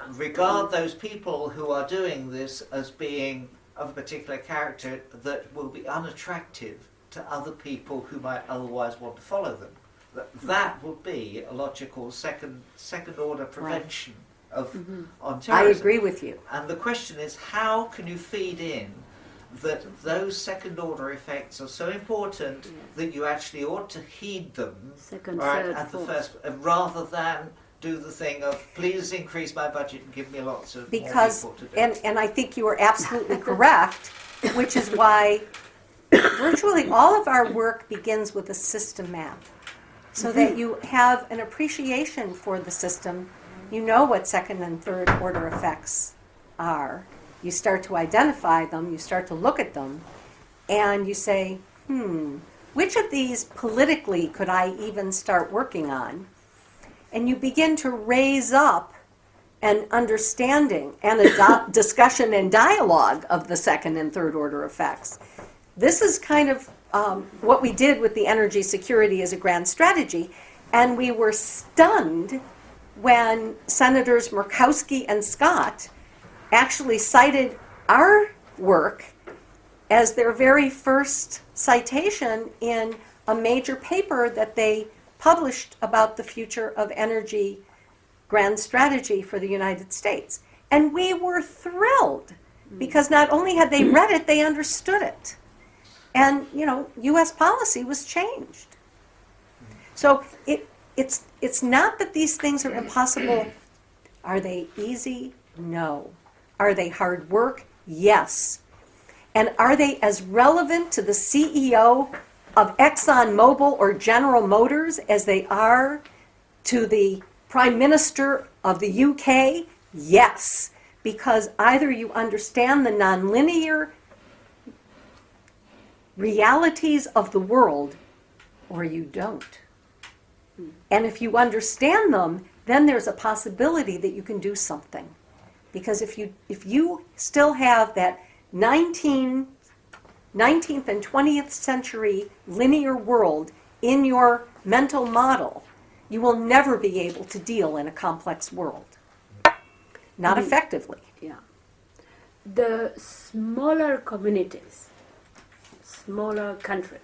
regard those people who are doing this as being of a particular character that will be unattractive to other people who might otherwise want to follow them. That would be a logical second order prevention of on I terrorism. agree with you. And the question is, how can you feed in that those second order effects are so important that you actually ought to heed them Second, right, third, at the fourth. first, rather than do the thing of please increase my budget and give me lots of Because, more people to do it. and I think you are absolutely correct, which is why virtually all of our work begins with a system map. So that you have an appreciation for the system, you know what second and third order effects are. You start to identify them, you start to look at them, and you say, which of these politically could I even start working on? And you begin to raise up an understanding and a discussion and dialogue of the second and third order effects. This is kind of what we did with the energy security as a grand strategy, and we were stunned when Senators Murkowski and Scott actually cited our work as their very first citation in a major paper that they published about the future of energy grand strategy for the United States. And we were thrilled because not only had they read it, they understood it. And, you know, U.S. policy was changed. So it's not that these things are impossible. Are they easy? No. Are they hard work? Yes. And are they as relevant to the CEO of ExxonMobil or General Motors as they are to the Prime Minister of the UK? Yes. Because either you understand the nonlinear realities of the world or you don't. And if you understand them, then there's a possibility that you can do something. Because if you still have that 19th and 20th century linear world in your mental model, you will never be able to deal in a complex world. Not effectively. Yeah. The smaller communities, smaller countries,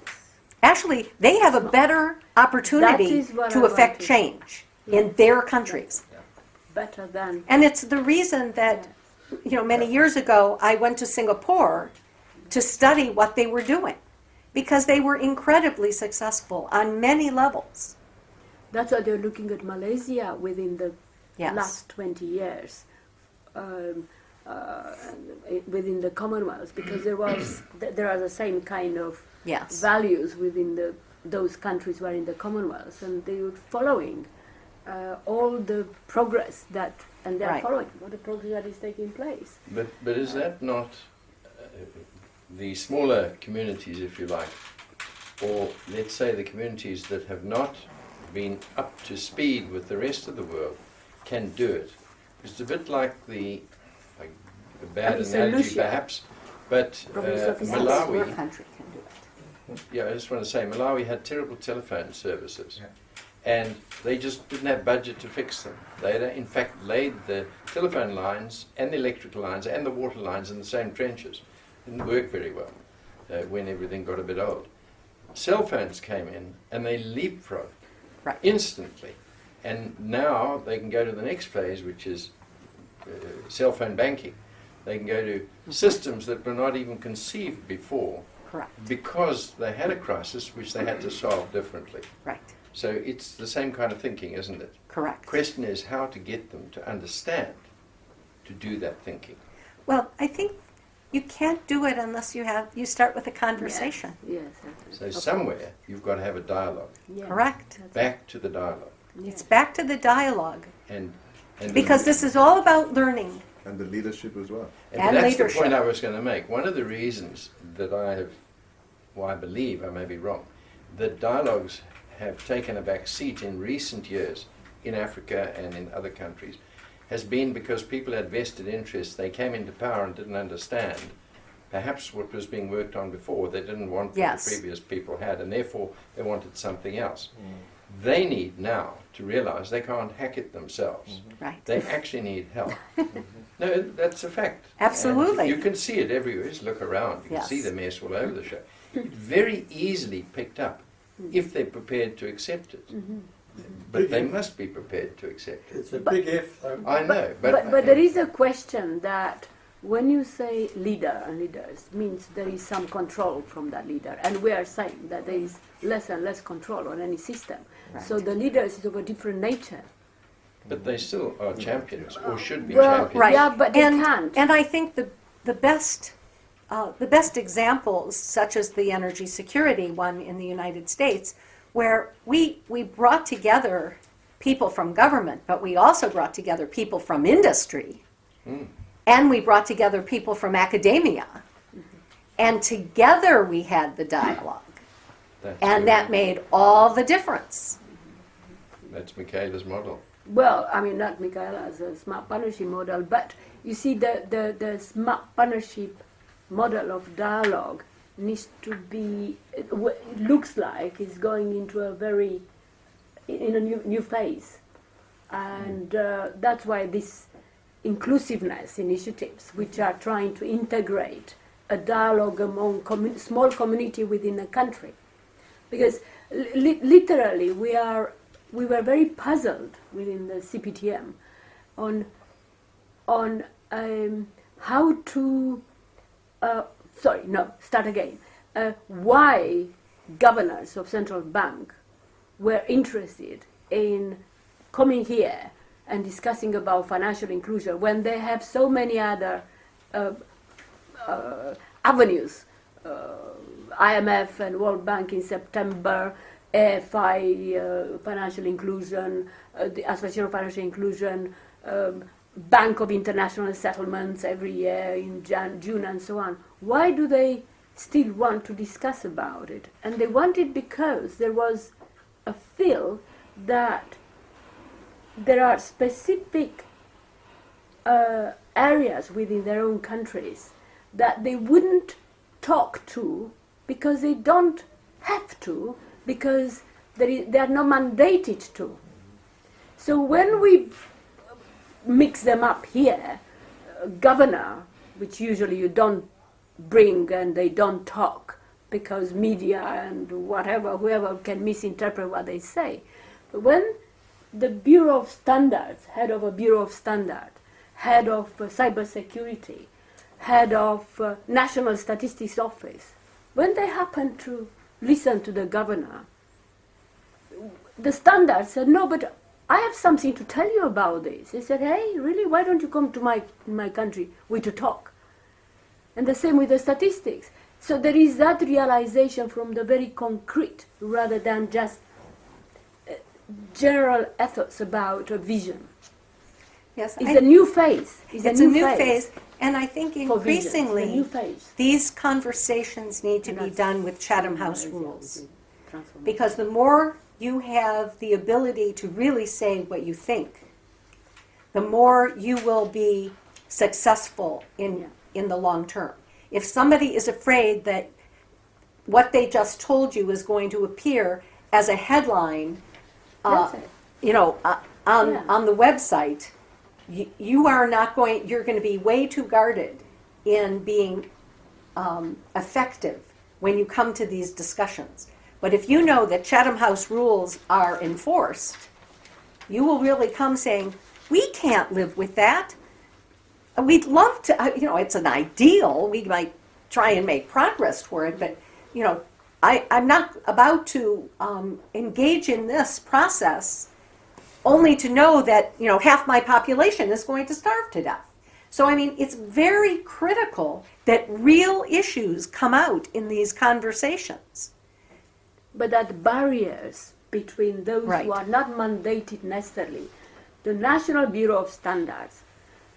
Actually, they have a better opportunity That is what to I affect wanted. change in their countries. better than And it's the reason that, you know, many years ago, I went to Singapore to study what they were doing, because they were incredibly successful on many levels. that's why they're looking at Malaysia within the Yes. last 20 years. Within the Commonwealth, because there are the same kind of Yes. values within those countries who are in the Commonwealth, and they were following all the progress and they're Right. following what the progress that is taking place. But is that not the smaller communities, if you like, or let's say the communities that have not been up to speed with the rest of the world can do it? It's a bit like a bad It's a analogy Lucia. perhaps, but Province of East Your Malawi, country can do it. yeah, I just want to say Malawi had terrible telephone services. Yeah. And they just didn't have budget to fix them. They had, in fact, laid the telephone lines and the electrical lines and the water lines in the same trenches. Didn't work very well when everything got a bit old. Cell phones came in and they leapfrogged Right. instantly. And now they can go to the next phase, which is cell phone banking. They can go to systems that were not even conceived before Correct. because they had a crisis which they had to solve differently. Right. So it's the same kind of thinking, isn't it? Correct. Question is how to get them to understand to do that thinking. Well, I think you can't do it unless you start with a conversation. Yes. So somewhere you've got to have a dialogue. Yeah. Correct. Back to the dialogue. It's back to the dialogue, And because this is all about learning. And the leadership as well. And that's leadership. the point I was going to make. One of the reasons that I have or I believe, I may be wrong, that dialogues have taken a back seat in recent years in Africa and in other countries has been because people had vested interests. They came into power and didn't understand perhaps what was being worked on before. They didn't want what Yes. the previous people had, and therefore they wanted something else. They need now to realize they can't hack it themselves. Right. They actually need help. No, that's a fact. Absolutely. And you can see it everywhere. Just look around. You can Yes. see the mess all over the show. It's very easily picked up if they're prepared to accept it. But they must be prepared to accept it. It's a big if, though. I know, But there is a question that when you say leader and leaders means there is some control from that leader, and we are saying that there is less and less control on any system. So the leaders is of a different nature. But they still are champions, or should be Well, champions. Right. yeah, but they and, can't. And I think the best examples, such as the energy security one in the United States, where we brought together people from government, but we also brought together people from industry, and we brought together people from academia, and together we had the dialogue, That's and good. that made all the difference. That's Michaela's model. Well, I mean, not Michaela's smart partnership model, but you see, the smart partnership model of dialogue needs to be, it looks like it's going into a new phase. And that's why this inclusiveness initiatives, which are trying to integrate a dialogue among small community within a country. Because literally we were very puzzled within the CPTM on how to why governors of central bank were interested in coming here and discussing about financial inclusion when they have so many other avenues, IMF and World Bank in September, AFI, financial inclusion, the Association of Financial Inclusion, Bank of International Settlements every year in June and so on. Why do they still want to discuss about it? And they want it because there was a feel that there are specific areas within their own countries that they wouldn't talk to because they don't have to, because they are not mandated to. So when we mix them up here, governor, which usually you don't bring and they don't talk because media and whoever can misinterpret what they say. But when the Bureau of Standards, head of a Bureau of Standards, head of cybersecurity, head of National Statistics Office, when they happen to listen to the governor, the standards said, no, but I have something to tell you about this. They said, hey, really, why don't you come to my country? We to talk. And the same with the statistics. So there is that realization from the very concrete rather than just general efforts about a vision. Yes, It's a new phase. It's a new phase, and I think for vision. It's a increasingly new phase. these conversations need to And be that's done with Chatham House symbolizing rules. the transformation. Because the more you have the ability to really say what you think, the more you will be successful in the long term. If somebody is afraid that what they just told you is going to appear as a headline, That's it. on the website, you're going to be way too guarded in being effective when you come to these discussions. But if you know that Chatham House rules are enforced, you will really come saying, we can't live with that. We'd love to, it's an ideal. We might try and make progress toward it, but, I'm not about to engage in this process only to know that, half my population is going to starve to death. So, it's very critical that real issues come out in these conversations. But that barriers between those Right. who are not mandated necessarily. The National Bureau of Standards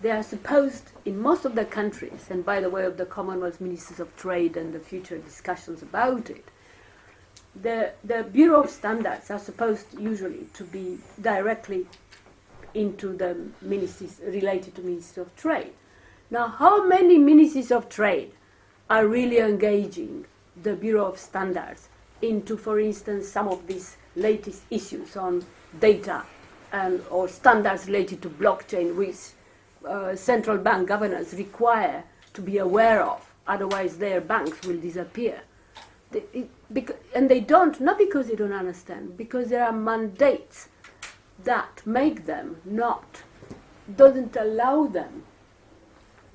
they are supposed, in most of the countries, and by the way of the Commonwealth Ministers of Trade and the future discussions about it, the Bureau of Standards are supposed usually to be directly into the ministries related to Ministers of Trade. Now, how many Ministries of Trade are really engaging the Bureau of Standards into, for instance, some of these latest issues on data and or standards related to blockchain, which central bank governors require to be aware of, otherwise their banks will disappear. And they don't, not because they don't understand, because there are mandates that make them doesn't allow them,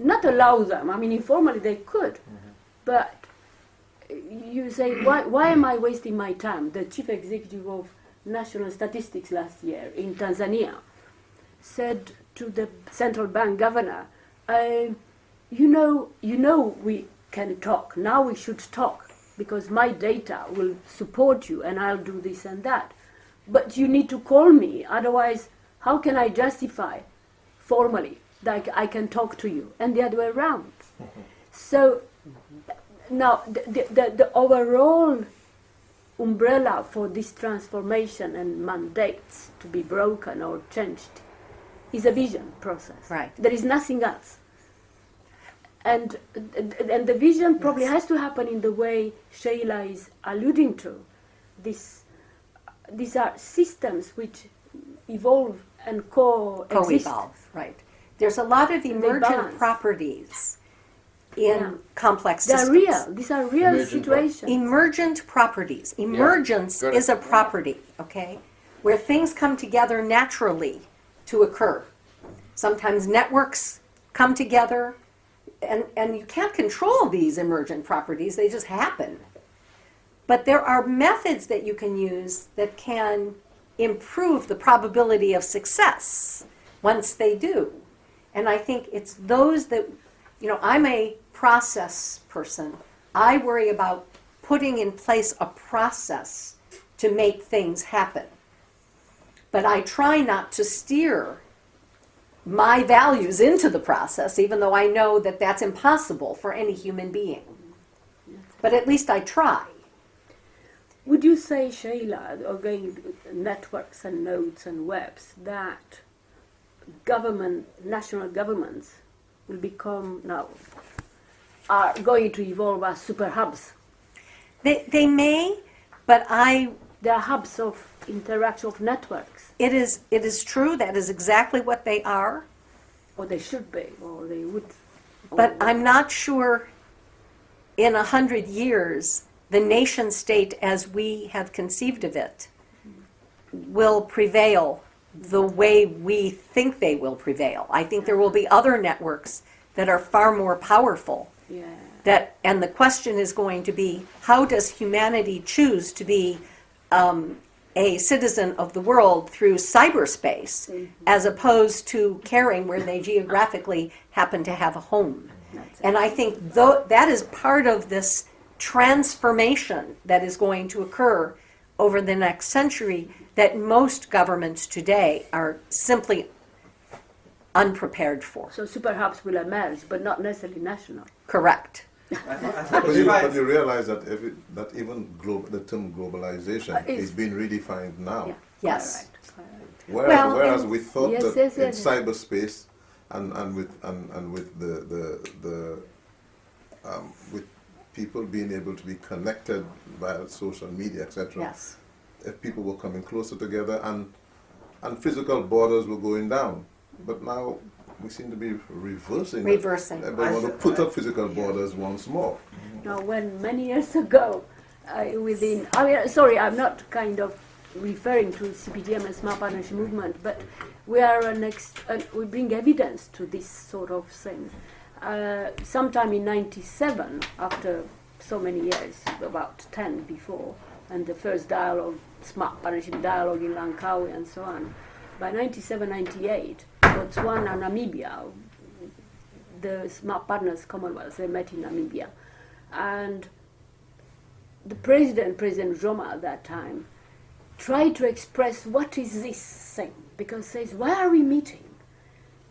I mean informally they could, but you say, why am I wasting my time? The chief executive of National Statistics last year in Tanzania said to the central bank governor, you know we can talk, now we should talk, because my data will support you and I'll do this and that. But you need to call me, otherwise how can I justify formally that I can talk to you? And the other way around. So now the overall umbrella for this transformation and mandates to be broken or changed is a vision process. Right. There is nothing else. And the vision probably has to happen in the way Sheila is alluding to. These are systems which evolve and coexist. Co-evolve, right. There's a lot of emergent balance. properties in complex They're systems. real. These are real Emergent situations. Emergent properties. Emergence got it. is a property, okay, where things come together naturally to occur. Sometimes networks come together, and you can't control these emergent properties, they just happen. But there are methods that you can use that can improve the probability of success once they do. And I think it's those that, I'm a process person. I worry about putting in place a process to make things happen. But I try not to steer my values into the process, even though I know that that's impossible for any human being. But at least I try. Would you say, Sheila, again, networks and nodes and webs, that national governments will become now, are going to evolve as super hubs? They may, but They are hubs of interaction of networks, it is true, that is exactly what they are, or they should be, or they would. but I'm not sure in 100 years the nation state as we have conceived of it will prevail the way we think they will prevail. I think there will be other networks that are far more powerful. Yeah. And the question is going to be, how does humanity choose to be a citizen of the world through cyberspace, as opposed to caring where they geographically happen to have a home? And I think that is part of this transformation that is going to occur over the next century that most governments today are simply unprepared for. So super hubs will emerge, but not necessarily national. Correct. I think But it's you, right. but you realize that even the term globalization It's- is being redefined now. Yeah. Yes. Quite right. Whereas and- we thought Yes, that yes, in yes. cyberspace and with with people being able to be connected via social media, etc. Yes. If people were coming closer together and physical borders were going down, but now we seem to be reversing. that. Reversing. Everybody want to put up physical borders once more. Now, when many years ago, sorry, I'm not kind of referring to CPTM and Smart Partnership Movement, but we are we bring evidence to this sort of thing. Sometime in '97, after so many years, about 10 before, and the first dialogue, Smart Partnership Dialogue in Langkawi and so on, by '97, '98, Botswana and Namibia, the Smart Partners Commonwealth, they met in Namibia. And the President Zuma at that time, tried to express what is this thing, because says, why are we meeting?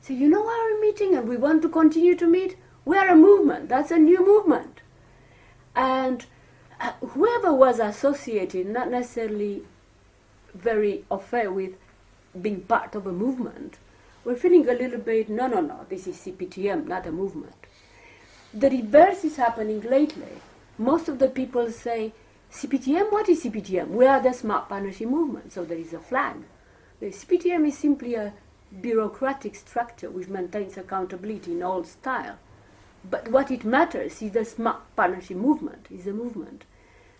So you know why we're meeting and we want to continue to meet? We are a movement. That's a new movement. And whoever was associated, not necessarily very au fait with being part of a movement, we're feeling a little bit, no, this is CPTM, not a movement. The reverse is happening lately. Most of the people say, CPTM, what is CPTM? We are the Smart Partnership Movement, so there is a flag. The CPTM is simply a bureaucratic structure which maintains accountability in old style. But what it matters is the Smart Partnership Movement, is a movement.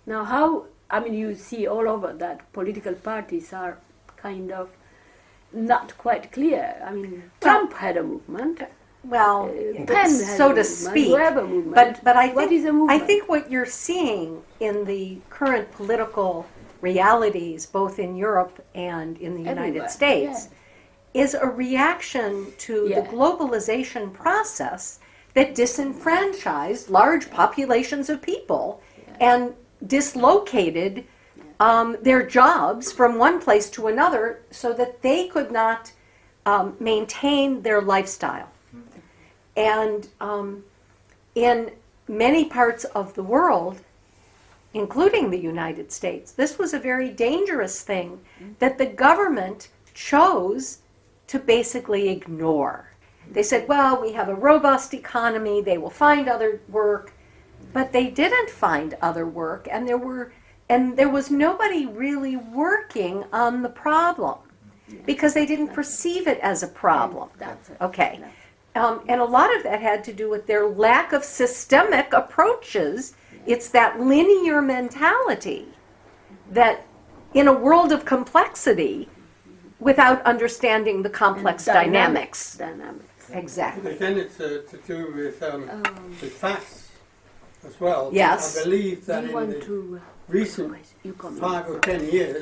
Now you see all over that political parties are kind of not quite clear. I mean, Trump had a movement. Well, Penn had so a to movement, speak. whoever movement. But I what think, is a movement? I think what you're seeing in the current political realities, both in Europe and in the United Everywhere, States, is a reaction to Yeah. the globalization process that disenfranchised large populations of people and dislocated their jobs from one place to another so that they could not maintain their lifestyle. And in many parts of the world, including the United States, this was a very dangerous thing that the government chose to basically ignore. They said, well, we have a robust economy, they will find other work, but they didn't find other work, and there was nobody really working on the problem because they didn't perceive it as a problem. That's it. Okay. And a lot of that had to do with their lack of systemic approaches. It's that linear mentality that in a world of complexity, without understanding the complex dynamics. Exactly. Again, it's to do with facts as well. Yes. I believe that You in want the to recent you comment. 5 or 10 years,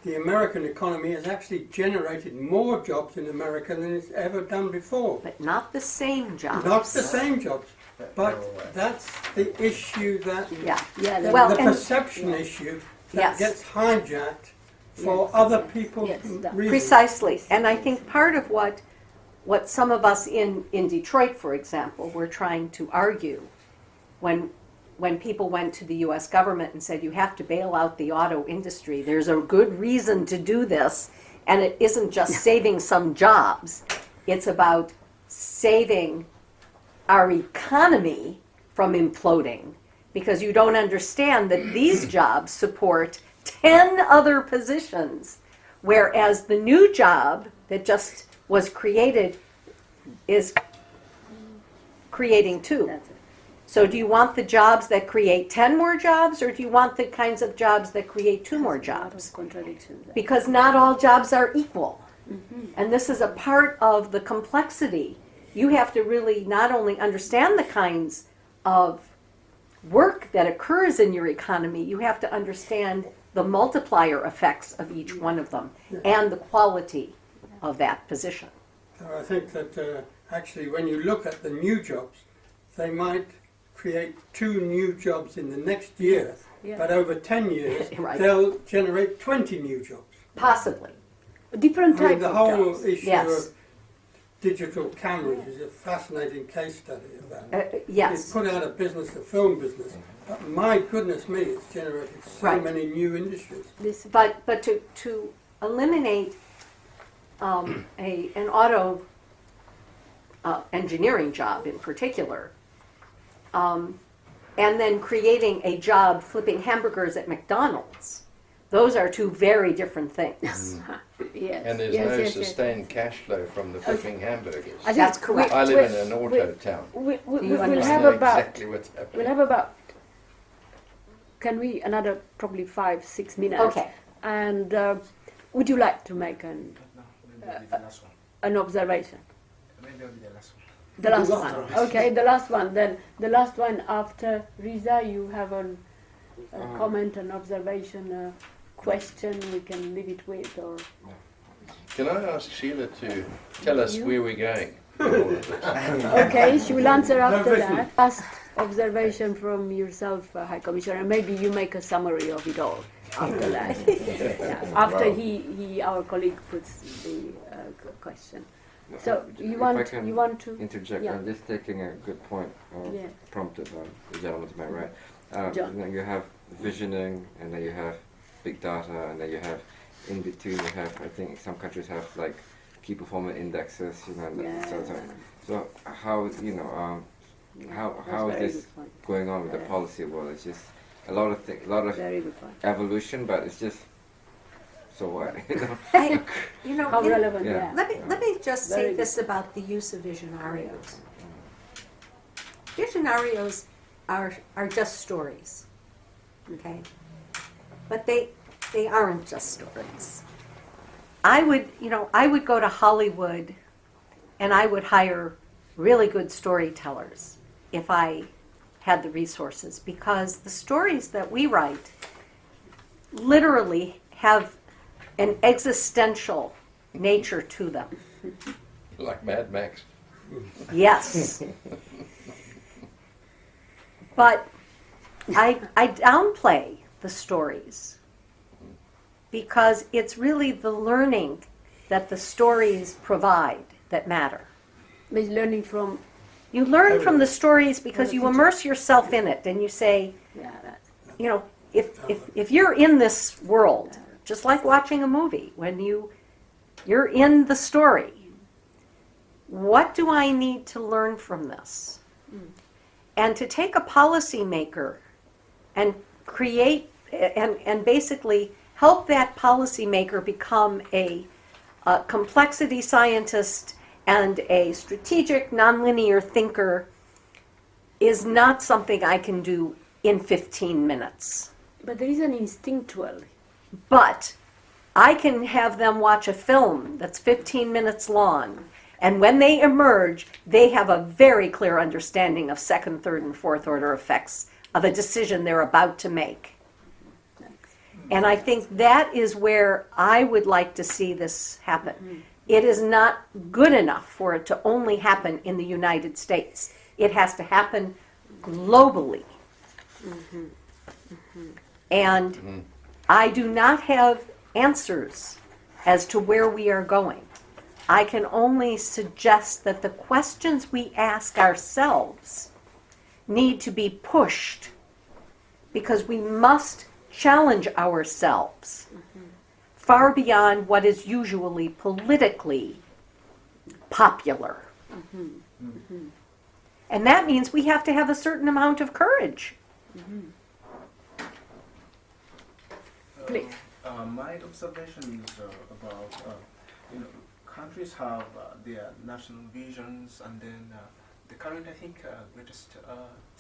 the American economy has actually generated more jobs in America than it's ever done before. But not the same jobs. Not the same jobs, but that's the issue that Yeah. Yeah, Well, the and- perception issue that Yes. gets hijacked for Yes. other people's Yes, that- reasons. Precisely. And I think part of what some of us in Detroit, for example, were trying to argue when people went to the U.S. government and said, you have to bail out the auto industry, there's a good reason to do this, and it isn't just saving some jobs, it's about saving our economy from imploding, because you don't understand that these jobs support 10 other positions, whereas the new job that just was created is creating 2. That's it. So do you want the jobs that create 10 more jobs, or do you want the kinds of jobs that create 2 more A lot of jobs? contradictions there. Because not all jobs are equal. And this is a part of the complexity. You have to really not only understand the kinds of work that occurs in your economy, you have to understand the multiplier effects of each one of them and the quality of that position. So I think that actually when you look at the new jobs, they might create 2 new jobs in the next year, Yeah. but over 10 years Right. they'll generate 20 new jobs. Possibly. Different I mean, type the of whole jobs. issue Yes. of digital cameras is a fascinating case study of that. It's Yes. put out of business the film business, but my goodness me, it's generated so Right. many new industries. This, But to eliminate an auto engineering job in particular, and then creating a job flipping hamburgers at McDonald's, those are 2 very different things. yes. And there's yes, no yes, sustained cash flow from the flipping hamburgers. I think That's correct. I live in an auto town. We, Do you we'll understand? have I know about. exactly what's happening. We'll have about. Can we another probably 5-6 minutes? Okay. And would you like to make an observation? The last one. Okay, the last one. Then the last one after Riza, you have a comment, an observation, a question. We can leave it with, or Can I ask Sheila to tell us where we're going? okay, she will answer after vision. that. Last observation from yourself, High Commissioner. Maybe you make a summary of it all after that. Yeah. After Wow. our colleague puts the question. So If you I want can to interject? yeah. I'm just taking a good point Yeah. prompted the gentleman to my right. John. You have visioning, and then you have big data, and then you have in between. You have, I think some countries have like key performance indexes. And Yeah. so how how is Very this good point. going on with the policy world? It's just a lot of Very good point. evolution, but it's just so what? How relevant? Yeah. Yeah. Let me just Very say good. this about the use of visionarios. Visionarios are just stories, okay? But they aren't just stories. I would go to Hollywood and I would hire really good storytellers if I had the resources, because the stories that we write literally have an existential nature to them. Like Mad Max. Yes. But I downplay the stories because it's really the learning that the stories provide that matter. But learning from You learn from the stories because you immerse yourself in it and you say, that's if you're in this world, just like watching a movie, when you're in the story, what do I need to learn from this? And to take a policymaker and create and basically help that policymaker become a complexity scientist and a strategic nonlinear thinker is not something I can do in 15 minutes. But there is an instinctual. But I can have them watch a film that's 15 minutes long, and when they emerge, they have a very clear understanding of second, third, and fourth order effects of a decision they're about to make. And I think that is where I would like to see this happen. It is not good enough for it to only happen in the United States. It has to happen globally. And I do not have answers as to where we are going. I can only suggest that the questions we ask ourselves need to be pushed because we must challenge ourselves far beyond what is usually politically popular. And that means we have to have a certain amount of courage. Please. My observation is about countries have their national visions, and then the current, I think, greatest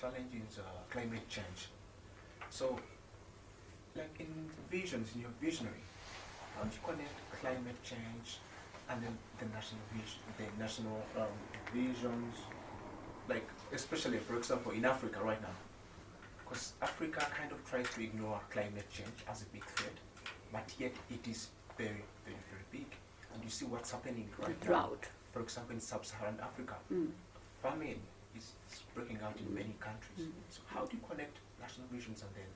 challenge is climate change. So, like in visions, in your visionary, how do you connect climate change and then the national vision, the national visions, like especially, for example, in Africa right now, because Africa kind of tries to ignore climate change as a big threat, but yet it is very, very, very big. And you see what's happening right now. Drought. For example, in sub-Saharan Africa, famine is breaking out in many countries. So how do you connect national visions and then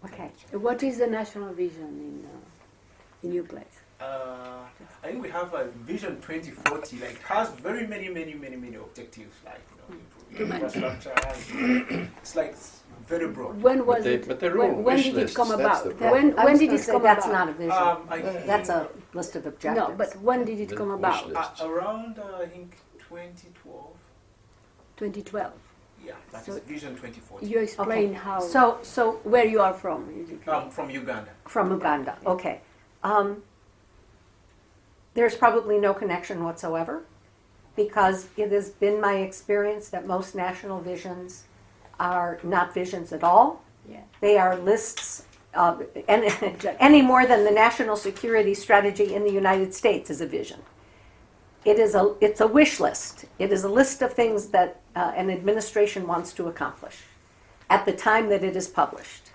Okay. climate change? What is the national vision in your place? I think we have a Vision 2040. Like, it has very many objectives. Like, improving infrastructure. It's like very broad. When was it? But they're all when wish did it lists, come that's about? the problem. When did it come That's about? not a vision. I- That's a list of objectives. No, but when did it The come wish about? list. Around, I think, 2012. 2012. Yeah, that So is Vision 2040. You explain Okay. how. So where you are from? Basically. From Uganda. from Uganda, okay. There's probably no connection whatsoever because it has been my experience that most national visions are not visions at all. Yeah. They are lists any more than the national security strategy in the United States is a vision. It's a wish list. It is a list of things that an administration wants to accomplish at the time that it is published,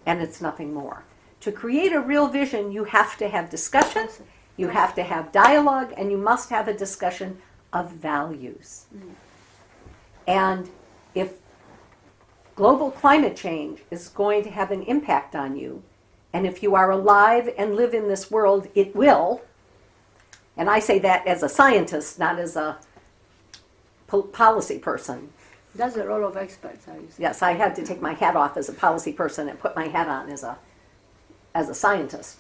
and it's nothing more. To create a real vision, you have to have discussion, you have to have dialogue, and you must have a discussion of values. And if global climate change is going to have an impact on you, and if you are alive and live in this world, it will, And I say that as a scientist, not as a policy person. That's the role of experts, I would say. Yes, I had to take my hat off as a policy person and put my hat on as a scientist.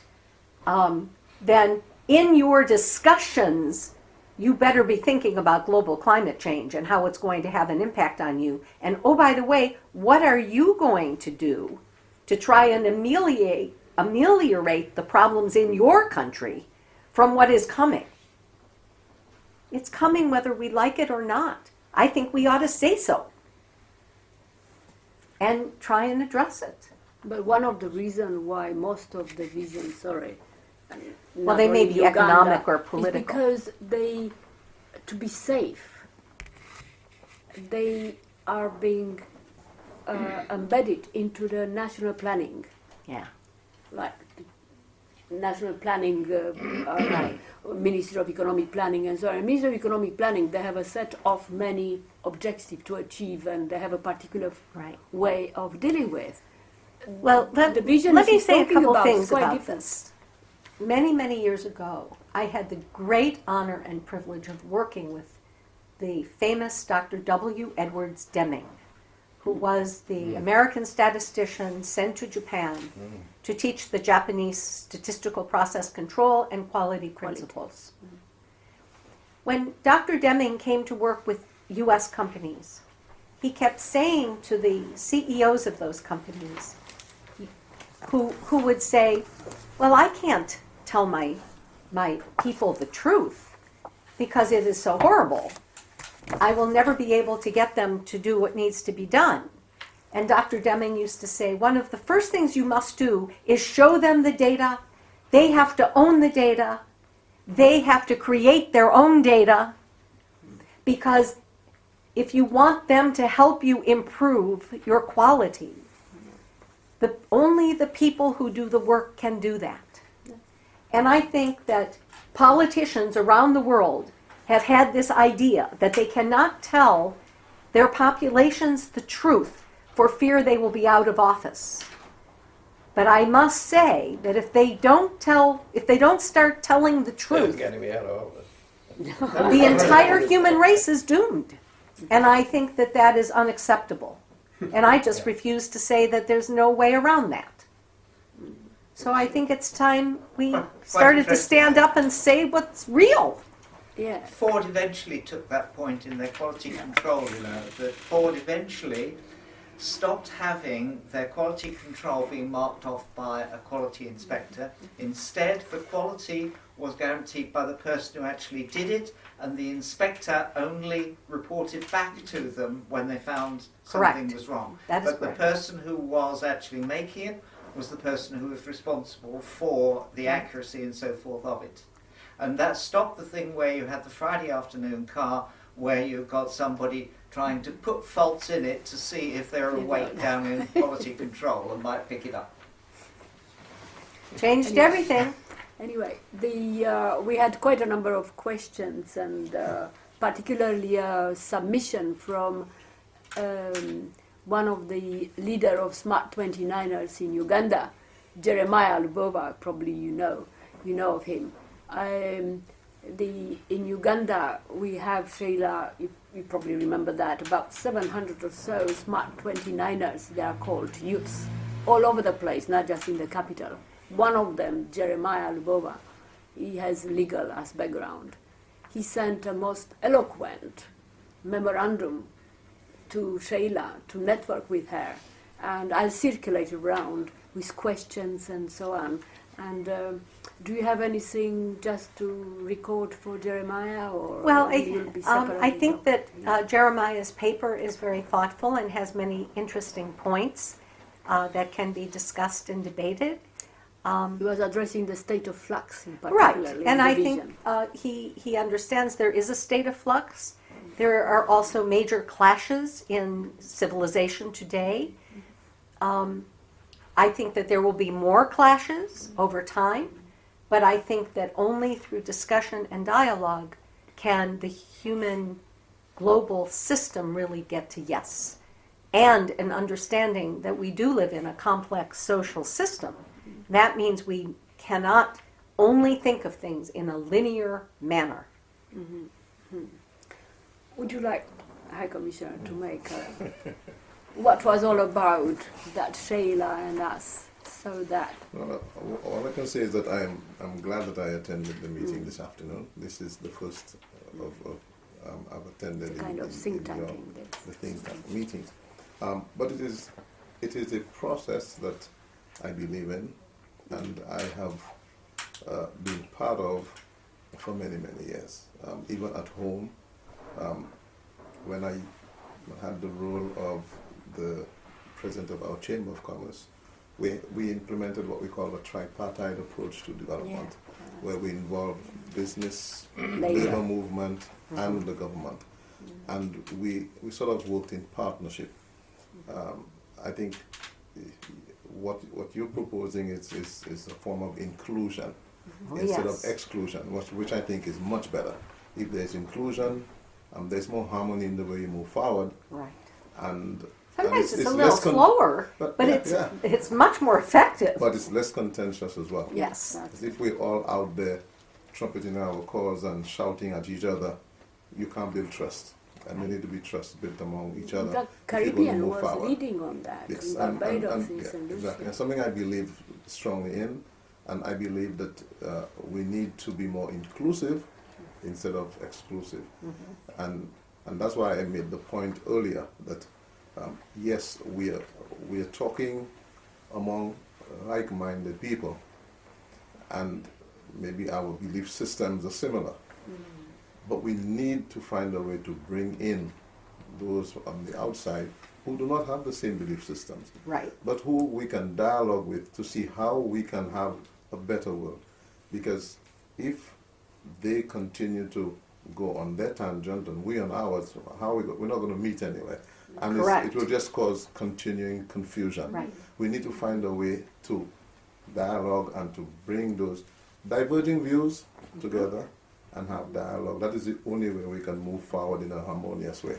Then in your discussions, you better be thinking about global climate change and how it's going to have an impact on you. And oh, by the way, what are you going to do to try and ameliorate the problems in your country from what is coming? It's coming whether we like it or not. I think we ought to say so and try and address it. But one of the reasons why most of the visions, Well, they may be economic or political. is because they, to be safe, they are being embedded into the national planning. Yeah. Like national planning, like Ministry of Economic Planning and so on. Ministry of Economic Planning, they have a set of many objectives to achieve, and they have a particular Right. way of dealing with. Well, The vision let me is say a talking couple about things is quite about different. this. Many, many years ago, I had the great honor and privilege of working with the famous Dr. W. Edwards Deming, who was the American statistician sent to Japan to teach the Japanese statistical process control and quality principles. When Dr. Deming came to work with U.S. companies, he kept saying to the CEOs of those companies, who would say, well, I can't tell my people the truth because it is so horrible. I will never be able to get them to do what needs to be done. And Dr. Deming used to say, one of the first things you must do is show them the data. They have to own the data. They have to create their own data, because if you want them to help you improve your quality, only the people who do the work can do that. And I think that politicians around the world have had this idea that they cannot tell their populations the truth for fear they will be out of office. But I must say that if they don't start telling the Who's truth, getting me out of office? the entire human race is doomed. And I think that that is unacceptable. And I just refuse to say that there's no way around that. So I think it's time we started to stand up and say what's real. Yeah. Ford eventually took that point in their quality control, that Ford eventually stopped having their quality control being marked off by a quality inspector. Instead, the quality was guaranteed by the person who actually did it, and the inspector only reported back to them when they found something Correct. was wrong. That is But correct. the person who was actually making it was the person who was responsible for the accuracy and so forth of it. And that stopped the thing where you had the Friday afternoon car where you've got somebody trying to put faults in it to see if they're awake down in quality control and might pick it up. Changed everything. Anyway, we had quite a number of questions, and particularly a submission from one of the leader of Smart 29ers in Uganda, Jeremiah Lubova. Probably you know of him. In Uganda, we have, Sheila, you probably remember that, about 700 or so Smart 29ers, they are called, youths, all over the place, not just in the capital. One of them, Jeremiah Lubova, he has legal as background. He sent a most eloquent memorandum to Sheila to network with her, and I'll circulate around with questions and so on. And do you have anything just to record for Jeremiah, or Well, you'll be I separated think off? that Jeremiah's paper is very thoughtful and has many interesting points that can be discussed and debated. He was addressing the state of flux in Right, particular. and I think he understands there is a state of flux. There are also major clashes in civilization today. I think that there will be more clashes over time, but I think that only through discussion and dialogue can the human global system really get to yes. And an understanding that we do live in a complex social system. That means we cannot only think of things in a linear manner. Would you like, High Commissioner, to make what was all about that Sheila and us, so that Well, all I can say is that I'm glad that I attended the meeting this afternoon. This is the first of I've attended kind of think tanking the think tank meetings. But it is a process that I believe in, and I have been part of for many years. Even at home, when I had the role of the president of our Chamber of Commerce, we implemented what we call a tripartite approach to development, where we involve business, labor movement, and the government. And we sort of worked in partnership. I think what you're proposing is a form of inclusion instead of exclusion, which I think is much better. If there's inclusion, there's more harmony in the way you move forward. Right. And sometimes it's a little slower, but it's much more effective. But it's less contentious as well. Yes. Because if we're all out there trumpeting our cause and shouting at each other, you can't build trust. And there need to be trust built among each other. the Caribbean was leading on that. Yes, in Barbados yeah, is in exactly. And something I believe strongly in, and I believe that we need to be more inclusive instead of exclusive. And that's why I made the point earlier that yes, we are talking among like-minded people, and maybe our belief systems are similar. But we need to find a way to bring in those on the outside who do not have the same belief systems, Right. but who we can dialogue with to see how we can have a better world. Because if they continue to go on their tangent and we on ours, we're not going to meet anyway. And it will just cause continuing confusion. Right. We need to find a way to dialogue and to bring those diverging views together and have dialogue. That is the only way we can move forward in a harmonious way.